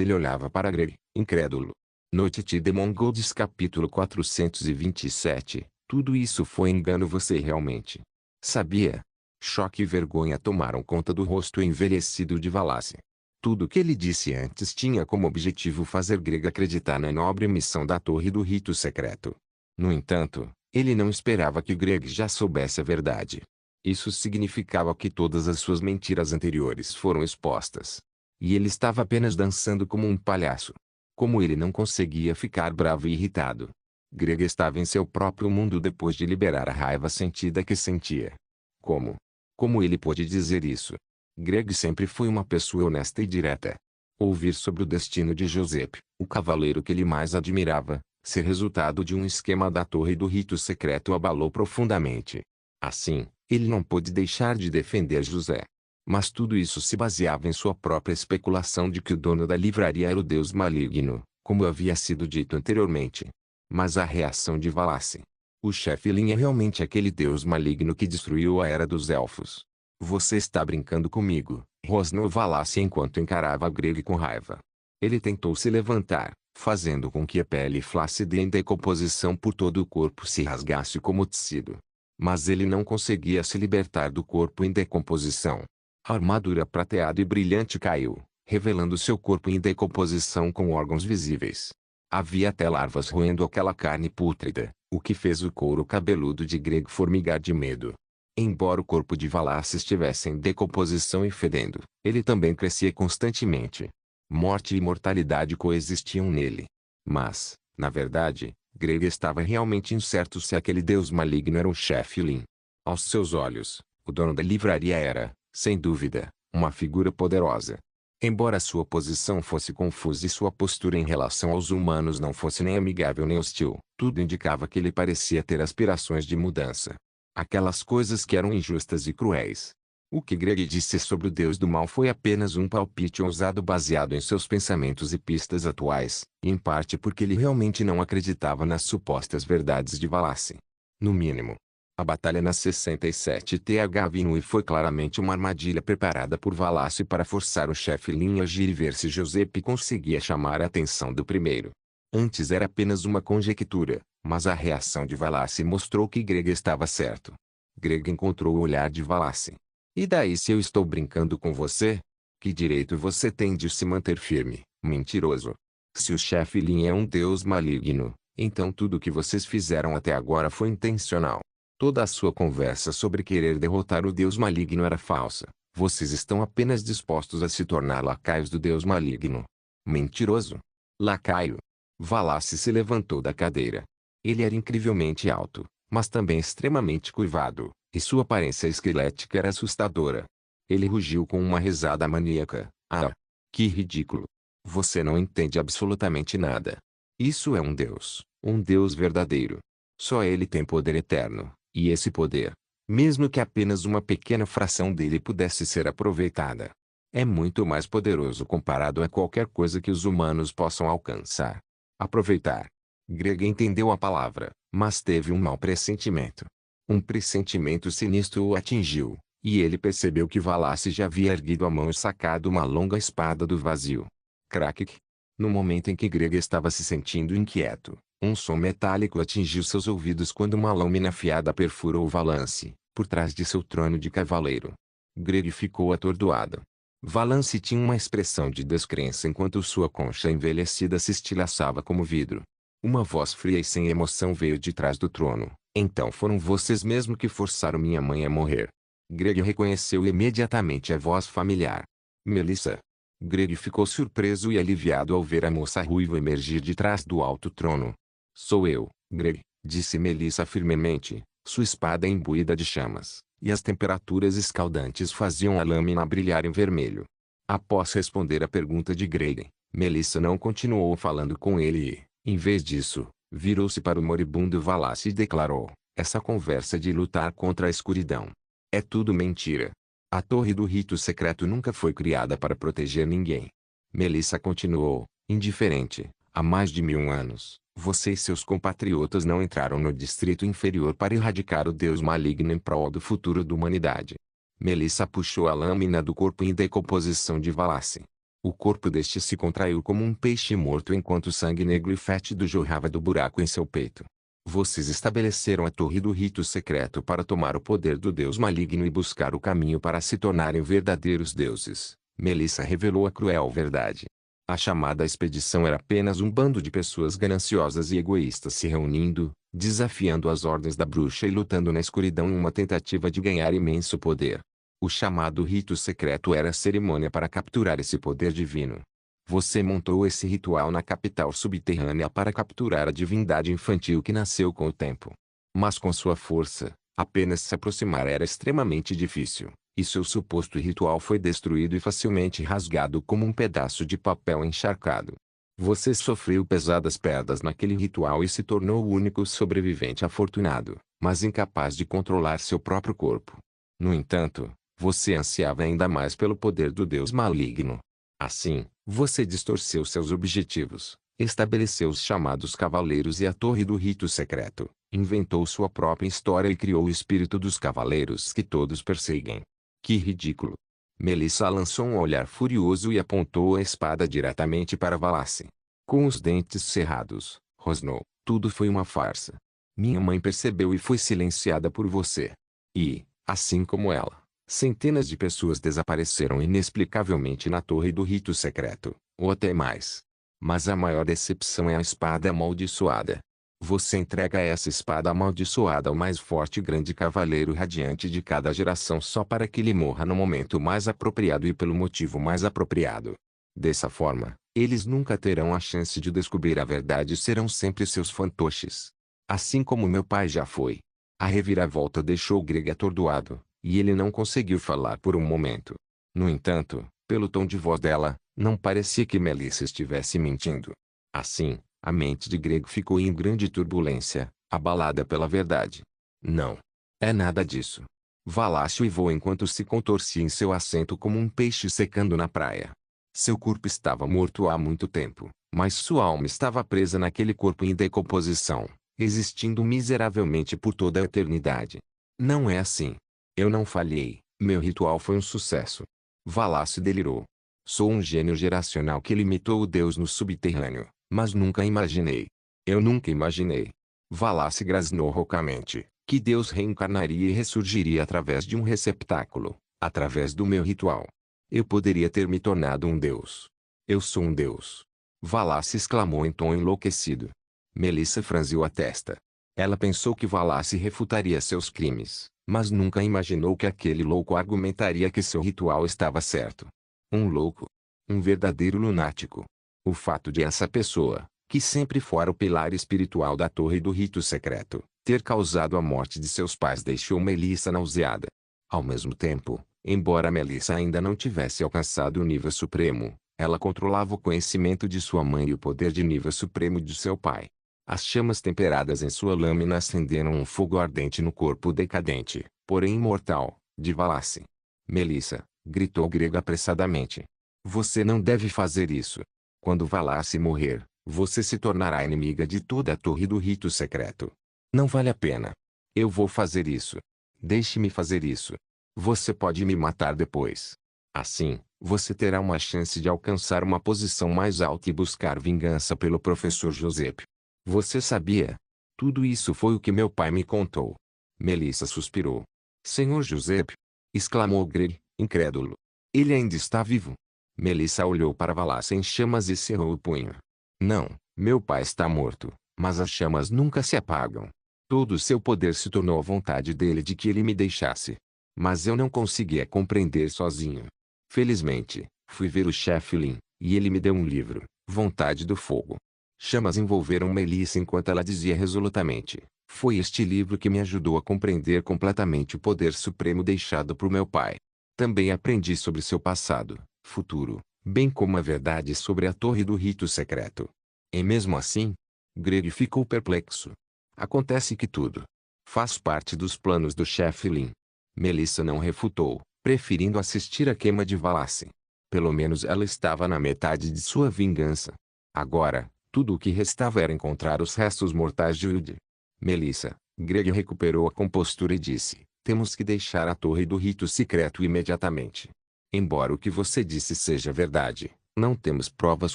ele olhava para Greg, incrédulo. Noite de Mongols capítulo 427. Tudo isso foi engano, você realmente sabia? Choque e vergonha tomaram conta do rosto envelhecido de Valace. Tudo o que ele disse antes tinha como objetivo fazer Greg acreditar na nobre missão da Torre do Rito Secreto. No entanto, ele não esperava que Greg já soubesse a verdade. Isso significava que todas as suas mentiras anteriores foram expostas. E ele estava apenas dançando como um palhaço. Como ele não conseguia ficar bravo e irritado. Greg estava em seu próprio mundo depois de liberar a raiva sentida que sentia. Como? Como ele pôde dizer isso? Greg sempre foi uma pessoa honesta e direta. Ouvir sobre o destino de Giuseppe, o cavaleiro que ele mais admirava, ser resultado de um esquema da Torre do Rito Secreto, abalou profundamente. Assim, ele não pôde deixar de defender José. Mas tudo isso se baseava em sua própria especulação de que o dono da livraria era o deus maligno, como havia sido dito anteriormente. Mas a reação de Valace. O chefe Lin é realmente aquele deus maligno que destruiu a Era dos Elfos. Você está brincando comigo, rosnou Valace enquanto encarava Greg com raiva. Ele tentou se levantar, fazendo com que a pele flácida em decomposição por todo o corpo se rasgasse como tecido. Mas ele não conseguia se libertar do corpo em decomposição. A armadura prateada e brilhante caiu, revelando seu corpo em decomposição com órgãos visíveis. Havia até larvas roendo aquela carne pútrida, o que fez o couro cabeludo de Greg formigar de medo. Embora o corpo de Valace estivesse em decomposição e fedendo, ele também crescia constantemente. Morte e imortalidade coexistiam nele. Mas, na verdade, Greg estava realmente incerto se aquele deus maligno era o chefe Lin. Aos seus olhos, o dono da livraria era, sem dúvida, uma figura poderosa. Embora sua posição fosse confusa e sua postura em relação aos humanos não fosse nem amigável nem hostil, tudo indicava que ele parecia ter aspirações de mudança. Aquelas coisas que eram injustas e cruéis. O que Greg disse sobre o Deus do Mal foi apenas um palpite ousado baseado em seus pensamentos e pistas atuais, em parte porque ele realmente não acreditava nas supostas verdades de Valace. No mínimo, a batalha na 67th Avenue foi claramente uma armadilha preparada por Valace para forçar o chefe Lin a agir e ver se Giuseppe conseguia chamar a atenção do primeiro. Antes era apenas uma conjectura, mas a reação de Valace mostrou que Greg estava certo. Greg encontrou o olhar de Valace. E daí se eu estou brincando com você? Que direito você tem de se manter firme, mentiroso? Se o chefe Lin é um deus maligno, então tudo o que vocês fizeram até agora foi intencional. Toda a sua conversa sobre querer derrotar o deus maligno era falsa. Vocês estão apenas dispostos a se tornar lacaios do deus maligno. Mentiroso. Lacaio. Valace se levantou da cadeira. Ele era incrivelmente alto, mas também extremamente curvado, e sua aparência esquelética era assustadora. Ele rugiu com uma risada maníaca. Ah! Que ridículo! Você não entende absolutamente nada. Isso é um Deus verdadeiro. Só ele tem poder eterno, e esse poder, mesmo que apenas uma pequena fração dele pudesse ser aproveitada, é muito mais poderoso comparado a qualquer coisa que os humanos possam alcançar. Aproveitar. Greg entendeu a palavra, mas teve um mau pressentimento. Um pressentimento sinistro o atingiu, e ele percebeu que Valace já havia erguido a mão e sacado uma longa espada do vazio. Crack! No momento em que Greg estava se sentindo inquieto, um som metálico atingiu seus ouvidos quando uma lâmina afiada perfurou Valace, por trás de seu trono de cavaleiro. Greg ficou atordoado. Valace tinha uma expressão de descrença enquanto sua concha envelhecida se estilhaçava como vidro. Uma voz fria e sem emoção veio de trás do trono. Então foram vocês mesmo que forçaram minha mãe a morrer. Greg reconheceu imediatamente a voz familiar. Melissa. Greg ficou surpreso e aliviado ao ver a moça ruiva emergir de trás do alto trono. Sou eu, Greg, disse Melissa firmemente, sua espada imbuída de chamas, e as temperaturas escaldantes faziam a lâmina brilhar em vermelho. Após responder a pergunta de Greg, Melissa não continuou falando com ele e, em vez disso, virou-se para o moribundo Valace e declarou: essa conversa de lutar contra a escuridão é tudo mentira. A Torre do Rito Secreto nunca foi criada para proteger ninguém. Melissa continuou, indiferente. Há mais de 1000 anos, você e seus compatriotas não entraram no Distrito Inferior para erradicar o Deus maligno em prol do futuro da humanidade. Melissa puxou a lâmina do corpo em decomposição de Valace. O corpo deste se contraiu como um peixe morto enquanto o sangue negro e fétido jorrava do buraco em seu peito. Vocês estabeleceram a Torre do Rito Secreto para tomar o poder do Deus maligno e buscar o caminho para se tornarem verdadeiros deuses. Melissa revelou a cruel verdade. A chamada expedição era apenas um bando de pessoas gananciosas e egoístas se reunindo, desafiando as ordens da bruxa e lutando na escuridão em uma tentativa de ganhar imenso poder. O chamado rito secreto era a cerimônia para capturar esse poder divino. Você montou esse ritual na capital subterrânea para capturar a divindade infantil que nasceu com o tempo. Mas com sua força, apenas se aproximar era extremamente difícil, e seu suposto ritual foi destruído e facilmente rasgado como um pedaço de papel encharcado. Você sofreu pesadas perdas naquele ritual e se tornou o único sobrevivente afortunado, mas incapaz de controlar seu próprio corpo. No entanto, você ansiava ainda mais pelo poder do Deus maligno. Assim, você distorceu seus objetivos, estabeleceu os chamados Cavaleiros e a Torre do Rito Secreto, inventou sua própria história e criou o espírito dos Cavaleiros que todos perseguem. Que ridículo! Melissa lançou um olhar furioso e apontou a espada diretamente para Valace. Com os dentes cerrados, rosnou: tudo foi uma farsa. Minha mãe percebeu e foi silenciada por você. E, assim como ela, centenas de pessoas desapareceram inexplicavelmente na Torre do Rito Secreto, ou até mais. Mas a maior decepção é a espada amaldiçoada. Você entrega essa espada amaldiçoada ao mais forte e grande cavaleiro radiante de cada geração só para que ele morra no momento mais apropriado e pelo motivo mais apropriado. Dessa forma, eles nunca terão a chance de descobrir a verdade e serão sempre seus fantoches. Assim como meu pai já foi. A reviravolta deixou Greg atordoado, e ele não conseguiu falar por um momento. No entanto, pelo tom de voz dela, não parecia que Melissa estivesse mentindo. Assim, a mente de Greg ficou em grande turbulência, abalada pela verdade. Não. É nada disso. Valasse uivou enquanto se contorcia em seu assento como um peixe secando na praia. Seu corpo estava morto há muito tempo, mas sua alma estava presa naquele corpo em decomposição, existindo miseravelmente por toda a eternidade. Não é assim. Eu não falhei, meu ritual foi um sucesso. Valasse delirou. Sou um gênio geracional que limitou o Deus no subterrâneo, mas nunca imaginei. Eu nunca imaginei. Valasse grasnou roucamente, que Deus reencarnaria e ressurgiria através de um receptáculo, através do meu ritual. Eu poderia ter me tornado um Deus. Eu sou um Deus. Valasse exclamou em tom enlouquecido. Melissa franziu a testa. Ela pensou que Valasse refutaria seus crimes, mas nunca imaginou que aquele louco argumentaria que seu ritual estava certo. Um louco. Um verdadeiro lunático. O fato de essa pessoa, que sempre fora o pilar espiritual da torre do rito secreto, ter causado a morte de seus pais deixou Melissa nauseada. Ao mesmo tempo, embora Melissa ainda não tivesse alcançado o nível supremo, ela controlava o conhecimento de sua mãe e o poder de nível supremo de seu pai. As chamas temperadas em sua lâmina acenderam um fogo ardente no corpo decadente, porém imortal, de Valasse. Melissa, gritou Grega apressadamente. Você não deve fazer isso. Quando Valasse morrer, você se tornará inimiga de toda a torre do rito secreto. Não vale a pena. Eu vou fazer isso. Deixe-me fazer isso. Você pode me matar depois. Assim, você terá uma chance de alcançar uma posição mais alta e buscar vingança pelo professor Giuseppe. Você sabia? Tudo isso foi o que meu pai me contou. Melissa suspirou. Senhor Giuseppe? Exclamou Greg, incrédulo. Ele ainda está vivo. Melissa olhou para Valasse em chamas e cerrou o punho. Não, meu pai está morto, mas as chamas nunca se apagam. Todo o seu poder se tornou a vontade dele de que ele me deixasse. Mas eu não conseguia compreender sozinho. Felizmente, fui ver o chefe Lin, e ele me deu um livro, Vontade do Fogo. Chamas envolveram Melissa enquanto ela dizia resolutamente. Foi este livro que me ajudou a compreender completamente o poder supremo deixado por meu pai. Também aprendi sobre seu passado, futuro, bem como a verdade sobre a torre do rito secreto. E mesmo assim, Greg ficou perplexo. Acontece que tudo faz parte dos planos do chefe Lin. Melissa não refutou, preferindo assistir à queima de Valasse. Pelo menos ela estava na metade de sua vingança. Agora, tudo o que restava era encontrar os restos mortais de Wilde. Melissa, Greg recuperou a compostura e disse, temos que deixar a torre do rito secreto imediatamente. Embora o que você disse seja verdade, não temos provas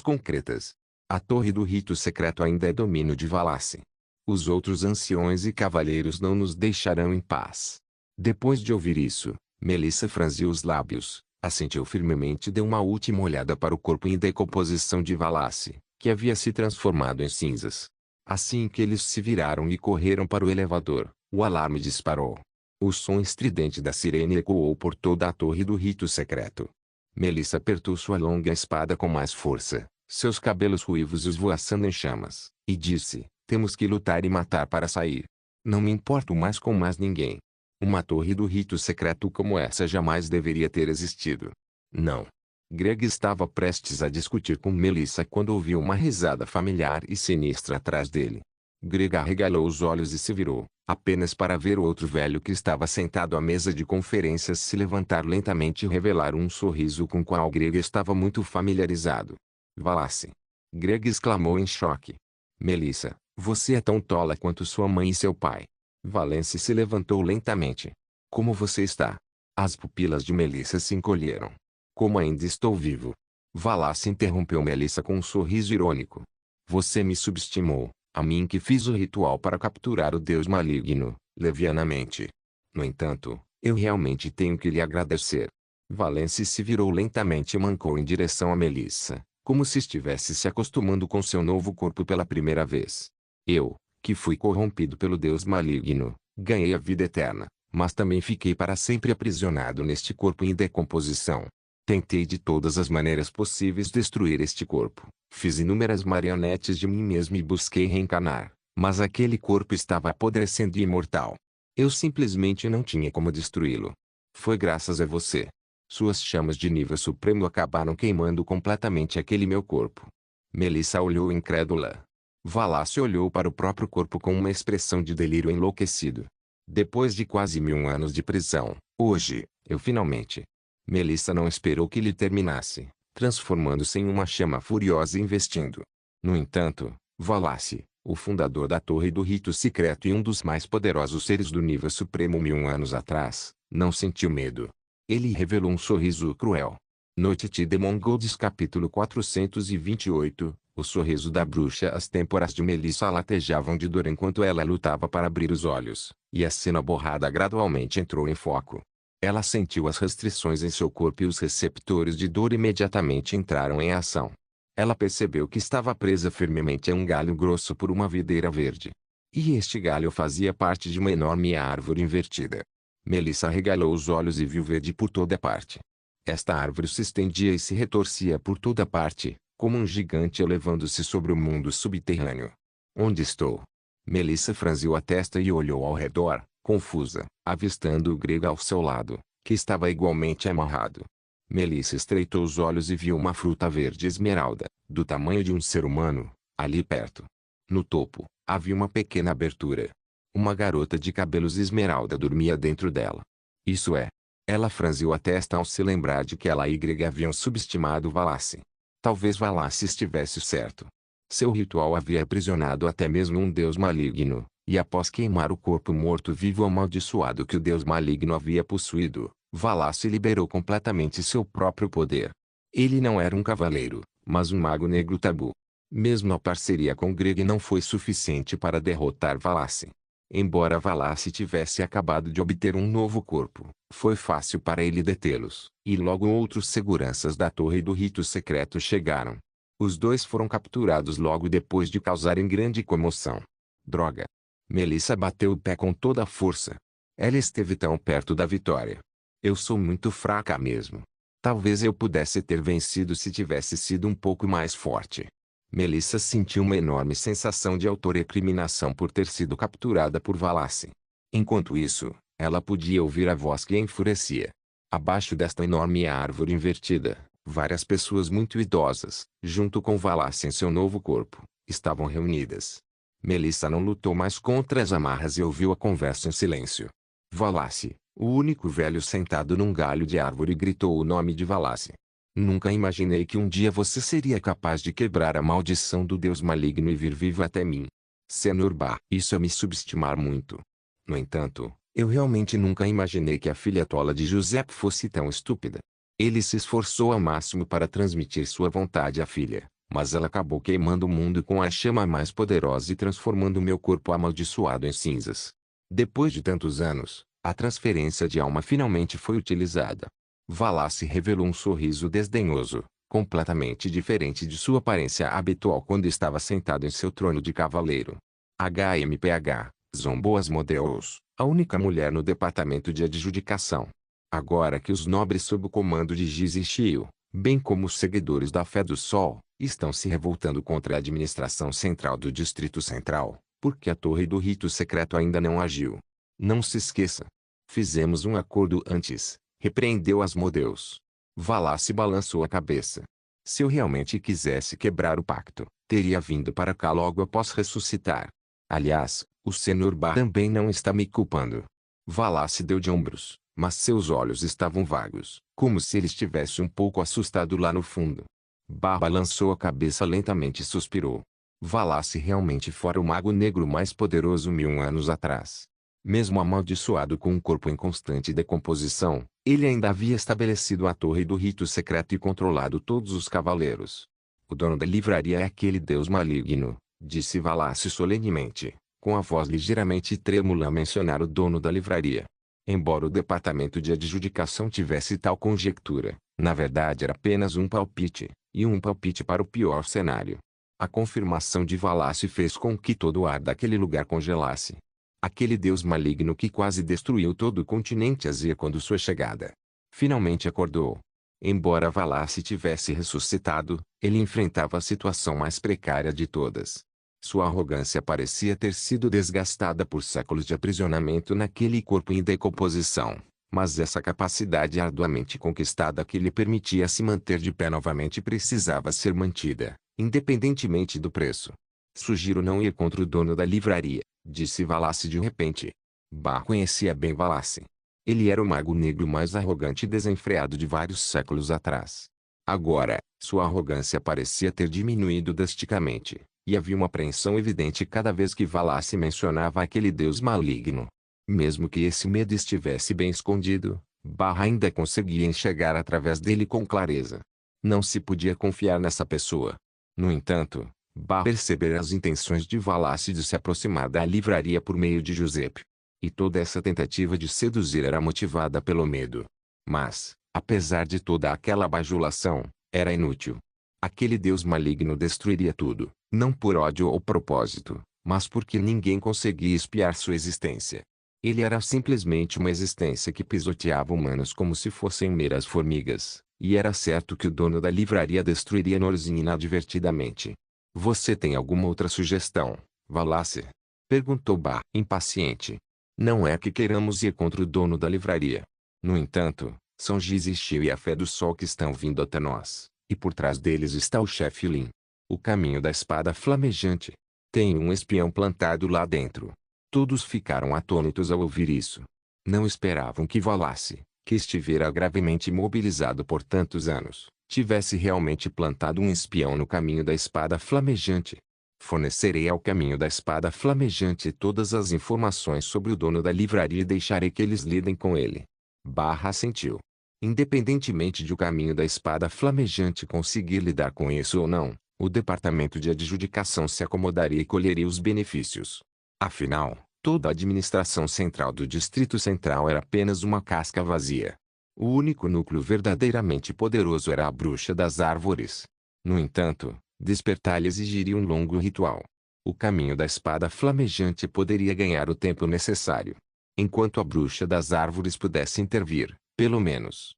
concretas. A torre do rito secreto ainda é domínio de Valasse. Os outros anciões e cavalheiros não nos deixarão em paz. Depois de ouvir isso, Melissa franziu os lábios, assentiu firmemente e deu uma última olhada para o corpo em decomposição de Valasse, que havia se transformado em cinzas. Assim que eles se viraram e correram para o elevador, o alarme disparou. O som estridente da sirene ecoou por toda a torre do rito secreto. Melissa apertou sua longa espada com mais força, seus cabelos ruivos esvoaçando em chamas, e disse, temos que lutar e matar para sair. Não me importo mais com mais ninguém. Uma torre do rito secreto como essa jamais deveria ter existido. Não. Greg estava prestes a discutir com Melissa quando ouviu uma risada familiar e sinistra atrás dele. Greg arregalou os olhos e se virou, apenas para ver o outro velho que estava sentado à mesa de conferências se levantar lentamente e revelar um sorriso com o qual Greg estava muito familiarizado. Valasse! Greg exclamou em choque. Melissa, você é tão tola quanto sua mãe e seu pai. Valence se levantou lentamente. Como você está? As pupilas de Melissa se encolheram. Como ainda estou vivo. Valasse interrompeu Melissa com um sorriso irônico. Você me subestimou, a mim que fiz o ritual para capturar o deus maligno, levianamente. No entanto, eu realmente tenho que lhe agradecer. Valence se virou lentamente e mancou em direção a Melissa, como se estivesse se acostumando com seu novo corpo pela primeira vez. Eu, que fui corrompido pelo deus maligno, ganhei a vida eterna, mas também fiquei para sempre aprisionado neste corpo em decomposição. Tentei de todas as maneiras possíveis destruir este corpo. Fiz inúmeras marionetes de mim mesmo e busquei reencarnar, mas aquele corpo estava apodrecendo e imortal. Eu simplesmente não tinha como destruí-lo. Foi graças a você. Suas chamas de nível supremo acabaram queimando completamente aquele meu corpo. Melissa olhou incrédula. Valasse olhou para o próprio corpo com uma expressão de delírio enlouquecido. Depois de quase 1000 anos de prisão, hoje, eu finalmente... Melissa não esperou que ele terminasse, transformando-se em uma chama furiosa e investindo. No entanto, Valace, o fundador da Torre do Rito Secreto e um dos mais poderosos seres do nível supremo 1000 anos atrás, não sentiu medo. Ele revelou um sorriso cruel. Noite de Demon Golds capítulo 428, o sorriso da bruxa. As têmporas de Melissa latejavam de dor enquanto ela lutava para abrir os olhos, e a cena borrada gradualmente entrou em foco. Ela sentiu as restrições em seu corpo e os receptores de dor imediatamente entraram em ação. Ela percebeu que estava presa firmemente a um galho grosso por uma videira verde. E este galho fazia parte de uma enorme árvore invertida. Melissa arregalou os olhos e viu verde por toda parte. Esta árvore se estendia e se retorcia por toda parte, como um gigante elevando-se sobre o mundo subterrâneo. Onde estou? Melissa franziu a testa e olhou ao redor, confusa, avistando o grego ao seu lado, que estava igualmente amarrado. Melissa estreitou os olhos e viu uma fruta verde esmeralda, do tamanho de um ser humano, ali perto. No topo, havia uma pequena abertura. Uma garota de cabelos esmeralda dormia dentro dela. Isso é. Ela franziu a testa ao se lembrar de que ela e Greg haviam subestimado Valace. Talvez Valace estivesse certo. Seu ritual havia aprisionado até mesmo um deus maligno, e após queimar o corpo morto-vivo amaldiçoado que o deus maligno havia possuído, Valace liberou completamente seu próprio poder. Ele não era um cavaleiro, mas um mago negro tabu. Mesmo a parceria com Greg não foi suficiente para derrotar Valace. Embora Valace tivesse acabado de obter um novo corpo, foi fácil para ele detê-los, e logo outros seguranças da Torre do Rito Secreto chegaram. Os dois foram capturados logo depois de causarem grande comoção. Droga! Melissa bateu o pé com toda a força. Ela esteve tão perto da vitória. Eu sou muito fraca mesmo. Talvez eu pudesse ter vencido se tivesse sido um pouco mais forte. Melissa sentiu uma enorme sensação de autorrecriminação por ter sido capturada por Valace. Enquanto isso, ela podia ouvir a voz que a enfurecia. Abaixo desta enorme árvore invertida, várias pessoas muito idosas, junto com Valace em seu novo corpo, estavam reunidas. Melissa não lutou mais contra as amarras e ouviu a conversa em silêncio. Valace, o único velho sentado num galho de árvore, gritou o nome de Valace. Nunca imaginei que um dia você seria capaz de quebrar a maldição do deus maligno e vir vivo até mim. Senhor Bar, isso é me subestimar muito. No entanto, eu realmente nunca imaginei que a filha tola de José fosse tão estúpida. Ele se esforçou ao máximo para transmitir sua vontade à filha, mas ela acabou queimando o mundo com a chama mais poderosa e transformando meu corpo amaldiçoado em cinzas. Depois de tantos anos, a transferência de alma finalmente foi utilizada. Valace revelou um sorriso desdenhoso, completamente diferente de sua aparência habitual quando estava sentado em seu trono de cavaleiro. HMPH, zombou Asmodeus, a única mulher no departamento de adjudicação. Agora que os nobres sob o comando de Giz e Shio, bem como os seguidores da Fé do Sol, estão se revoltando contra a administração central do Distrito Central, porque a Torre do Rito Secreto ainda não agiu. Não se esqueça. Fizemos um acordo antes. Repreendeu Asmodeus. Valace balançou a cabeça. Se eu realmente quisesse quebrar o pacto, teria vindo para cá logo após ressuscitar. Aliás, o Senhor Bar também não está me culpando. Valace deu de ombros, mas seus olhos estavam vagos, como se ele estivesse um pouco assustado lá no fundo. Bar balançou a cabeça lentamente e suspirou. Valace realmente fora o mago negro mais poderoso 1000 anos atrás. Mesmo amaldiçoado com um corpo em constante decomposição, ele ainda havia estabelecido a Torre do Rito Secreto e controlado todos os cavaleiros. O dono da livraria é aquele deus maligno, disse Valace solenemente, com a voz ligeiramente trêmula a mencionar o dono da livraria. Embora o departamento de adjudicação tivesse tal conjectura, na verdade era apenas um palpite, e um palpite para o pior cenário. A confirmação de Valace fez com que todo o ar daquele lugar congelasse. Aquele deus maligno que quase destruiu todo o continente Azir quando sua chegada finalmente acordou. Embora Valace tivesse ressuscitado, ele enfrentava a situação mais precária de todas. Sua arrogância parecia ter sido desgastada por séculos de aprisionamento naquele corpo em decomposição, mas essa capacidade arduamente conquistada que lhe permitia se manter de pé novamente precisava ser mantida, independentemente do preço. Sugiro não ir contra o dono da livraria, disse Valace de repente. Bah conhecia bem Valace. Ele era o mago negro mais arrogante e desenfreado de vários séculos atrás. Agora, sua arrogância parecia ter diminuído drasticamente, e havia uma apreensão evidente cada vez que Valace mencionava aquele deus maligno. Mesmo que esse medo estivesse bem escondido, Barra ainda conseguia enxergar através dele com clareza. Não se podia confiar nessa pessoa. No entanto, Barra percebera as intenções de Valace de se aproximar da livraria por meio de Giuseppe. E toda essa tentativa de seduzir era motivada pelo medo. Mas, apesar de toda aquela bajulação, era inútil. Aquele deus maligno destruiria tudo, não por ódio ou propósito, mas porque ninguém conseguia espiar sua existência. Ele era simplesmente uma existência que pisoteava humanos como se fossem meras formigas, e era certo que o dono da livraria destruiria Norzin inadvertidamente. Você tem alguma outra sugestão, Valace? Perguntou Bah, impaciente. Não é que queiramos ir contra o dono da livraria. No entanto, São Giz e Shio e a Fé do Sol que estão vindo até nós, e por trás deles está o chefe Lin. O caminho da espada flamejante. Tem um espião plantado lá dentro. Todos ficaram atônitos ao ouvir isso. Não esperavam que Valace, que estivera gravemente imobilizado por tantos anos, tivesse realmente plantado um espião no caminho da espada flamejante. Fornecerei ao caminho da espada flamejante todas as informações sobre o dono da livraria e deixarei que eles lidem com ele. Barra assentiu. Independentemente de o caminho da espada flamejante conseguir lidar com isso ou não, o departamento de adjudicação se acomodaria e colheria os benefícios. Afinal, toda a administração central do Distrito Central era apenas uma casca vazia. O único núcleo verdadeiramente poderoso era a Bruxa das Árvores. No entanto, despertar-lhe exigiria um longo ritual. O caminho da espada flamejante poderia ganhar o tempo necessário. Enquanto a Bruxa das Árvores pudesse intervir, pelo menos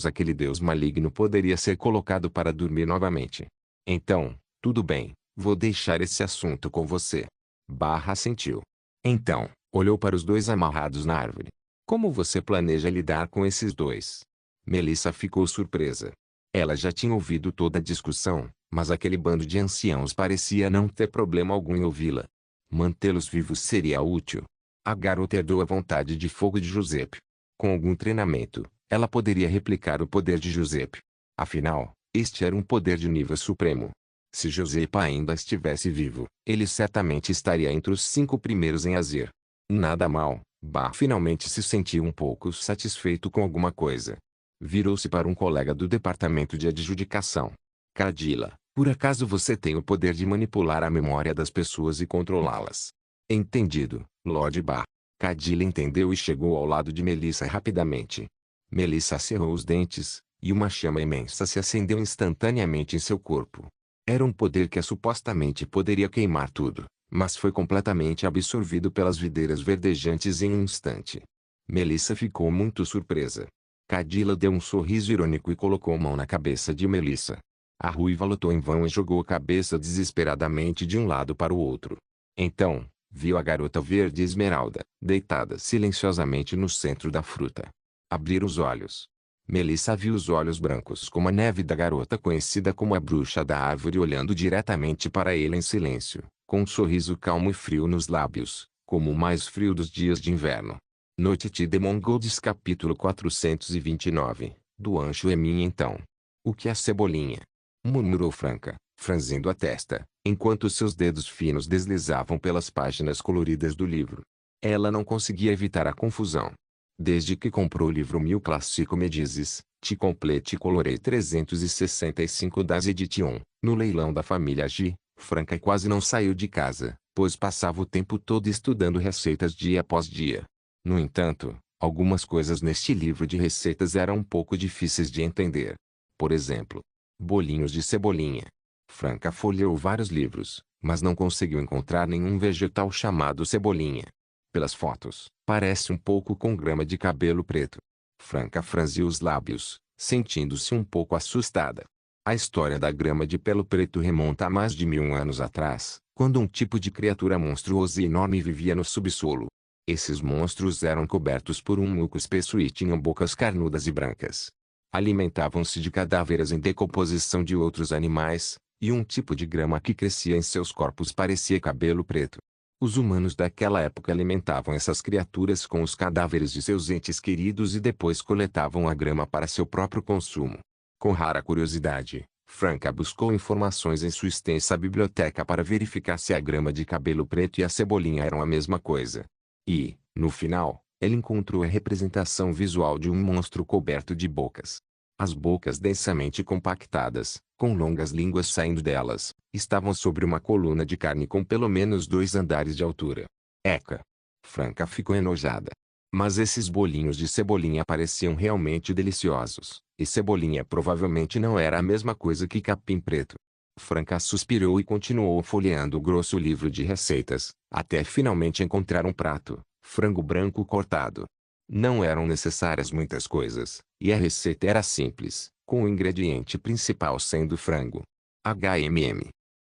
aquele deus maligno poderia ser colocado para dormir novamente. Então, tudo bem, vou deixar esse assunto com você. Barra assentiu. Então, olhou para os dois amarrados na árvore. Como você planeja lidar com esses dois? Melissa ficou surpresa. Ela já tinha ouvido toda a discussão, mas aquele bando de anciãos parecia não ter problema algum em ouvi-la. Mantê-los vivos seria útil. A garota herdou a vontade de fogo de Giuseppe. Com algum treinamento, ela poderia replicar o poder de Giuseppe. Afinal, este era um poder de nível supremo. Se Giuseppe ainda estivesse vivo, ele certamente estaria entre os 5 primeiros em Azir. Nada mal, Bah finalmente se sentiu um pouco satisfeito com alguma coisa. Virou-se para um colega do departamento de adjudicação. Cadila, por acaso você tem o poder de manipular a memória das pessoas e controlá-las? Entendido, Lord Bah. Cadila entendeu e chegou ao lado de Melissa rapidamente. Melissa cerrou os dentes, e uma chama imensa se acendeu instantaneamente em seu corpo. Era um poder que supostamente poderia queimar tudo, mas foi completamente absorvido pelas videiras verdejantes em um instante. Melissa ficou muito surpresa. Cadila deu um sorriso irônico e colocou a mão na cabeça de Melissa. A ruiva lutou em vão e jogou a cabeça desesperadamente de um lado para o outro. Então, viu a garota verde esmeralda, deitada silenciosamente no centro da fruta. Abrir os olhos. Melissa viu os olhos brancos como a neve da garota conhecida como a bruxa da árvore olhando diretamente para ele em silêncio, com um sorriso calmo e frio nos lábios, como o mais frio dos dias de inverno. Noite de Mongols capítulo 429, do anjo é minha então. O que é cebolinha? Murmurou Franca, franzindo a testa, enquanto seus dedos finos deslizavam pelas páginas coloridas do livro. Ela não conseguia evitar a confusão. Desde que comprou o livro Mil Clássico Medizes, Te Complete Colorei 365 das Edition, no leilão da família G, Franca quase não saiu de casa, pois passava o tempo todo estudando receitas dia após dia. No entanto, algumas coisas neste livro de receitas eram um pouco difíceis de entender. Por exemplo, bolinhos de cebolinha. Franca folheou vários livros, mas não conseguiu encontrar nenhum vegetal chamado cebolinha. Pelas fotos, parece um pouco com grama de cabelo preto. Franca franziu os lábios, sentindo-se um pouco assustada. A história da grama de pelo preto remonta a mais de 1000 anos atrás, quando um tipo de criatura monstruosa e enorme vivia no subsolo. Esses monstros eram cobertos por um muco espesso e tinham bocas carnudas e brancas. Alimentavam-se de cadáveres em decomposição de outros animais, e um tipo de grama que crescia em seus corpos parecia cabelo preto. Os humanos daquela época alimentavam essas criaturas com os cadáveres de seus entes queridos e depois coletavam a grama para seu próprio consumo. Com rara curiosidade, Franca buscou informações em sua extensa biblioteca para verificar se a grama de cabelo preto e a cebolinha eram a mesma coisa. E, no final, ele encontrou a representação visual de um monstro coberto de bocas. As bocas densamente compactadas, com longas línguas saindo delas, estavam sobre uma coluna de carne com pelo menos 2 andares de altura. Eca! Franca ficou enojada. Mas esses bolinhos de cebolinha pareciam realmente deliciosos, e cebolinha provavelmente não era a mesma coisa que capim preto. Franca suspirou e continuou folheando o grosso livro de receitas, até finalmente encontrar um prato: frango branco cortado. Não eram necessárias muitas coisas, e a receita era simples, com o ingrediente principal sendo frango.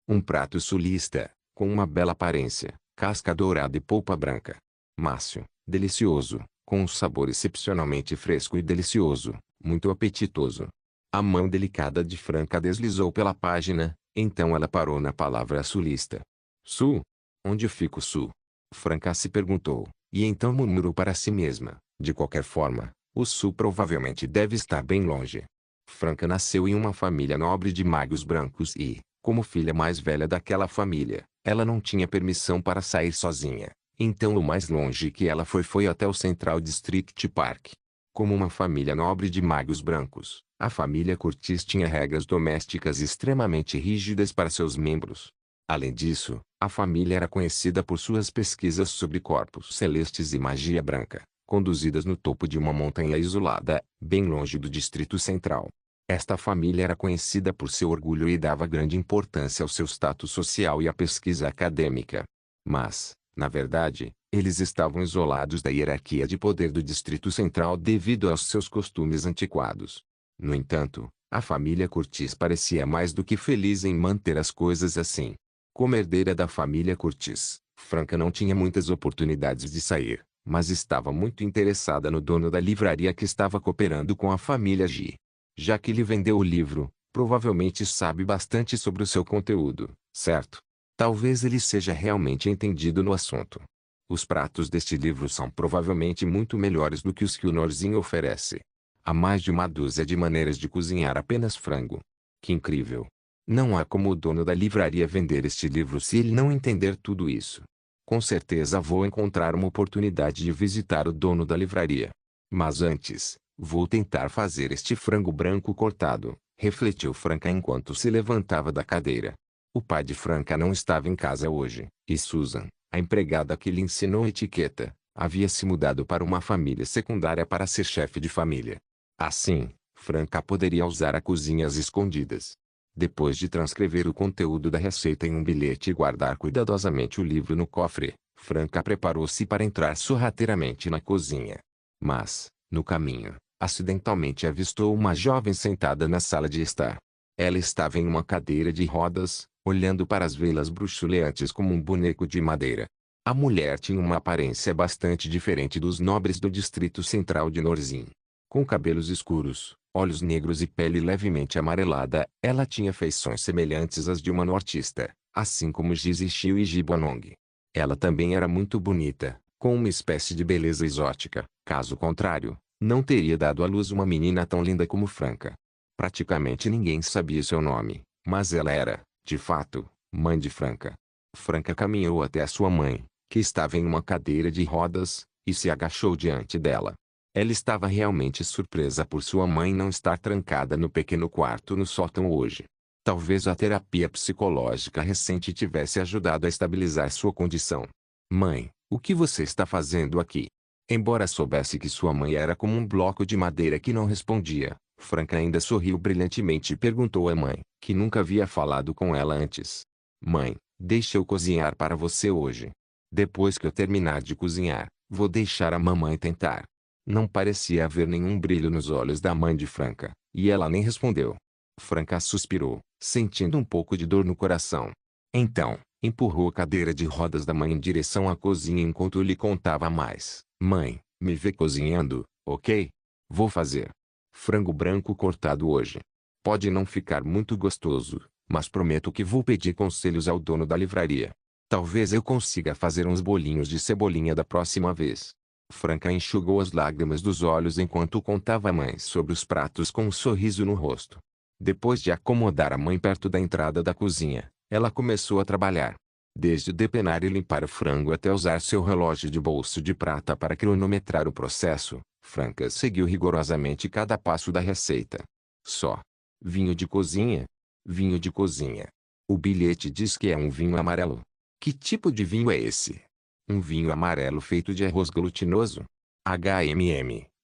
Um prato sulista, com uma bela aparência, casca dourada e polpa branca. Mácio, delicioso, com um sabor excepcionalmente fresco e delicioso, muito apetitoso. A mão delicada de Franca deslizou pela página, então ela parou na palavra sulista. Sul? Onde fica o sul? Franca se perguntou, e então murmurou para si mesma: de qualquer forma, o sul provavelmente deve estar bem longe. Franca nasceu em uma família nobre de magos brancos e, como filha mais velha daquela família, ela não tinha permissão para sair sozinha. Então o mais longe que ela foi até o Central District Park. Como uma família nobre de magos brancos, a família Curtis tinha regras domésticas extremamente rígidas para seus membros. Além disso, a família era conhecida por suas pesquisas sobre corpos celestes e magia branca, conduzidas no topo de uma montanha isolada, bem longe do Distrito Central. Esta família era conhecida por seu orgulho e dava grande importância ao seu status social e à pesquisa acadêmica. Mas, na verdade, eles estavam isolados da hierarquia de poder do Distrito Central devido aos seus costumes antiquados. No entanto, a família Curtis parecia mais do que feliz em manter as coisas assim. Como herdeira da família Curtis, Franca não tinha muitas oportunidades de sair, mas estava muito interessada no dono da livraria que estava cooperando com a família G. Já que lhe vendeu o livro, provavelmente sabe bastante sobre o seu conteúdo, certo? Talvez ele seja realmente entendido no assunto. Os pratos deste livro são provavelmente muito melhores do que os que o Norzinho oferece. Há mais de uma dúzia de maneiras de cozinhar apenas frango. Que incrível! Não há como o dono da livraria vender este livro se ele não entender tudo isso. Com certeza vou encontrar uma oportunidade de visitar o dono da livraria. Mas antes, vou tentar fazer este frango branco cortado, refletiu Franca enquanto se levantava da cadeira. O pai de Franca não estava em casa hoje, e Susan, a empregada que lhe ensinou etiqueta, havia se mudado para uma família secundária para ser chefe de família. Assim, Franca poderia usar a cozinha às escondidas. Depois de transcrever o conteúdo da receita em um bilhete e guardar cuidadosamente o livro no cofre, Franca preparou-se para entrar sorrateiramente na cozinha. Mas, no caminho, acidentalmente avistou uma jovem sentada na sala de estar. Ela estava em uma cadeira de rodas, olhando para as velas bruxuleantes como um boneco de madeira. A mulher tinha uma aparência bastante diferente dos nobres do Distrito Central de Norzin. Com cabelos escuros, olhos negros e pele levemente amarelada, ela tinha feições semelhantes às de uma nortista, assim como Gizi Xiu e Jibanong. Ela também era muito bonita, com uma espécie de beleza exótica. Caso contrário, não teria dado à luz uma menina tão linda como Franca. Praticamente ninguém sabia seu nome, mas ela era, de fato, mãe de Franca. Franca caminhou até a sua mãe, que estava em uma cadeira de rodas, e se agachou diante dela. Ela estava realmente surpresa por sua mãe não estar trancada no pequeno quarto no sótão hoje. Talvez a terapia psicológica recente tivesse ajudado a estabilizar sua condição. Mãe, o que você está fazendo aqui? Embora soubesse que sua mãe era como um bloco de madeira que não respondia, Franca ainda sorriu brilhantemente e perguntou à mãe, que nunca havia falado com ela antes. Mãe, deixe eu cozinhar para você hoje. Depois que eu terminar de cozinhar, vou deixar a mamãe tentar. Não parecia haver nenhum brilho nos olhos da mãe de Franca, e ela nem respondeu. Franca suspirou, sentindo um pouco de dor no coração. Então, empurrou a cadeira de rodas da mãe em direção à cozinha enquanto lhe contava mais. Mãe, me vê cozinhando, ok? Vou fazer frango branco cortado hoje. Pode não ficar muito gostoso, mas prometo que vou pedir conselhos ao dono da livraria. Talvez eu consiga fazer uns bolinhos de cebolinha da próxima vez. Franca enxugou as lágrimas dos olhos enquanto contava à mãe sobre os pratos com um sorriso no rosto. Depois de acomodar a mãe perto da entrada da cozinha, ela começou a trabalhar. Desde depenar e limpar o frango até usar seu relógio de bolso de prata para cronometrar o processo, Franca seguiu rigorosamente cada passo da receita. Só. Vinho de cozinha? Vinho de cozinha. O bilhete diz que é um vinho amarelo. Que tipo de vinho é esse? Um vinho amarelo feito de arroz glutinoso?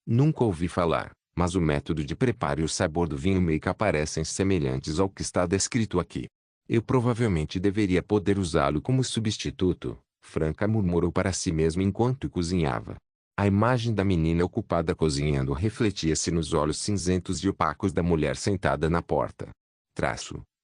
Nunca ouvi falar, mas o método de preparo e o sabor do vinho make parecem semelhantes ao que está descrito aqui. Eu provavelmente deveria poder usá-lo como substituto, Franca murmurou para si mesma enquanto cozinhava. A imagem da menina ocupada cozinhando refletia-se nos olhos cinzentos e opacos da mulher sentada na porta.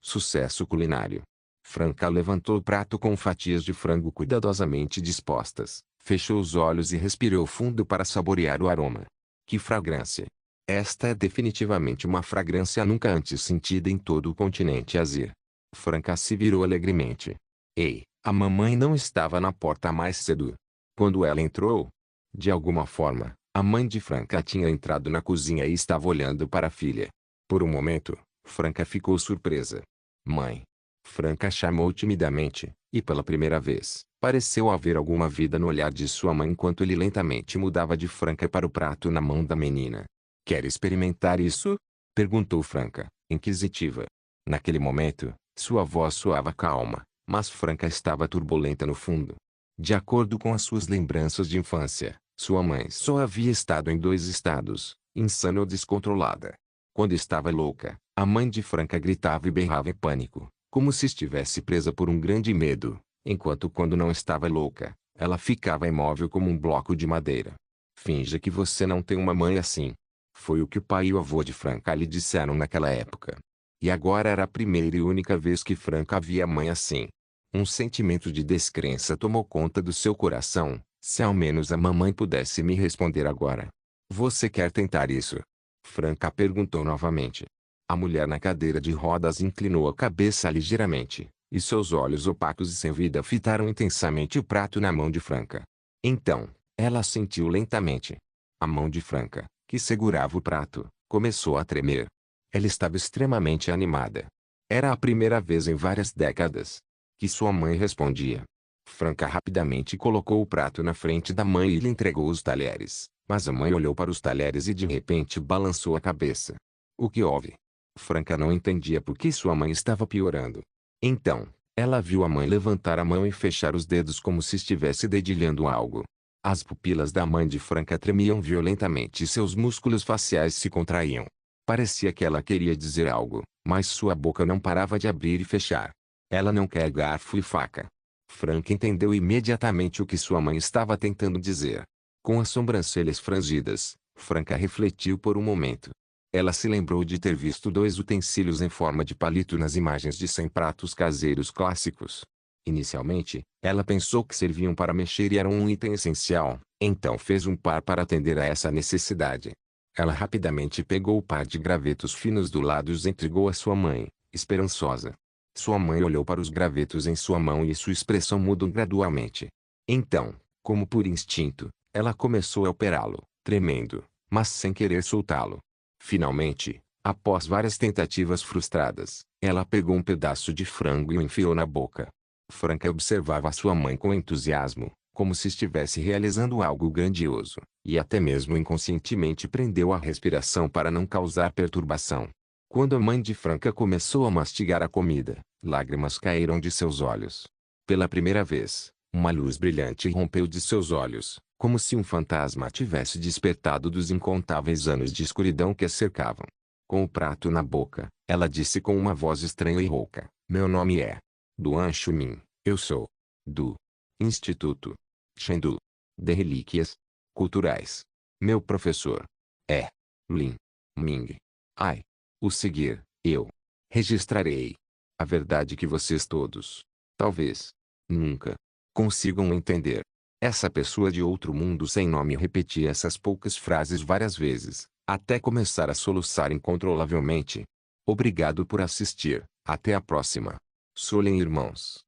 Sucesso culinário. Franca levantou o prato com fatias de frango cuidadosamente dispostas, fechou os olhos e respirou fundo para saborear o aroma. Que fragrância! Esta é definitivamente uma fragrância nunca antes sentida em todo o continente Azir. Franca se virou alegremente. Ei, a mamãe não estava na porta mais cedo. Quando ela entrou, de alguma forma, a mãe de Franca tinha entrado na cozinha e estava olhando para a filha. Por um momento, Franca ficou surpresa. Mãe. Franca chamou timidamente, e pela primeira vez, pareceu haver alguma vida no olhar de sua mãe enquanto ele lentamente mudava de Franca para o prato na mão da menina. Quer experimentar isso? Perguntou Franca, inquisitiva. Naquele momento, sua voz soava calma, mas Franca estava turbulenta no fundo. De acordo com as suas lembranças de infância, sua mãe só havia estado em dois estados, insana ou descontrolada. Quando estava louca, a mãe de Franca gritava e berrava em pânico, como se estivesse presa por um grande medo, enquanto quando não estava louca, ela ficava imóvel como um bloco de madeira. Finja que você não tem uma mãe assim. Foi o que o pai e o avô de Franca lhe disseram naquela época. E agora era a primeira e única vez que Franca via a mãe assim. Um sentimento de descrença tomou conta do seu coração. Se ao menos a mamãe pudesse me responder agora. Você quer tentar isso? Franca perguntou novamente. A mulher na cadeira de rodas inclinou a cabeça ligeiramente, e seus olhos opacos e sem vida fitaram intensamente o prato na mão de Franca. Então, ela sentiu lentamente. A mão de Franca, que segurava o prato, começou a tremer. Ela estava extremamente animada. Era a primeira vez em várias décadas que sua mãe respondia. Franca rapidamente colocou o prato na frente da mãe e lhe entregou os talheres, mas a mãe olhou para os talheres e de repente balançou a cabeça. O que houve? Franca não entendia por que sua mãe estava piorando. Então, ela viu a mãe levantar a mão e fechar os dedos como se estivesse dedilhando algo. As pupilas da mãe de Franca tremiam violentamente e seus músculos faciais se contraíam. Parecia que ela queria dizer algo, mas sua boca não parava de abrir e fechar. Ela não quer garfo e faca. Franca entendeu imediatamente o que sua mãe estava tentando dizer. Com as sobrancelhas franzidas, Franca refletiu por um momento. Ela se lembrou de ter visto dois utensílios em forma de palito nas imagens de 100 pratos caseiros clássicos. Inicialmente, ela pensou que serviam para mexer e eram um item essencial, então fez um par para atender a essa necessidade. Ela rapidamente pegou o par de gravetos finos do lado e os entregou à sua mãe, esperançosa. Sua mãe olhou para os gravetos em sua mão e sua expressão mudou gradualmente. Então, como por instinto, ela começou a operá-lo, tremendo, mas sem querer soltá-lo. Finalmente, após várias tentativas frustradas, ela pegou um pedaço de frango e o enfiou na boca. Franca observava sua mãe com entusiasmo, como se estivesse realizando algo grandioso, e até mesmo inconscientemente prendeu a respiração para não causar perturbação. Quando a mãe de Franca começou a mastigar a comida, lágrimas caíram de seus olhos. Pela primeira vez, uma luz brilhante rompeu de seus olhos, como se um fantasma tivesse despertado dos incontáveis anos de escuridão que a cercavam. Com o prato na boca, ela disse com uma voz estranha e rouca: Meu nome é Duan Chumin. Eu sou do Instituto Chengdu de Relíquias Culturais. Meu professor é Lin Ming. Ai. O seguir, eu registrarei a verdade que vocês todos, talvez, nunca, consigam entender. Essa pessoa de outro mundo sem nome repetia essas poucas frases várias vezes, até começar a soluçar incontrolavelmente. Obrigado por assistir, até a próxima. Solen irmãos.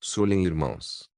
Solem irmãos.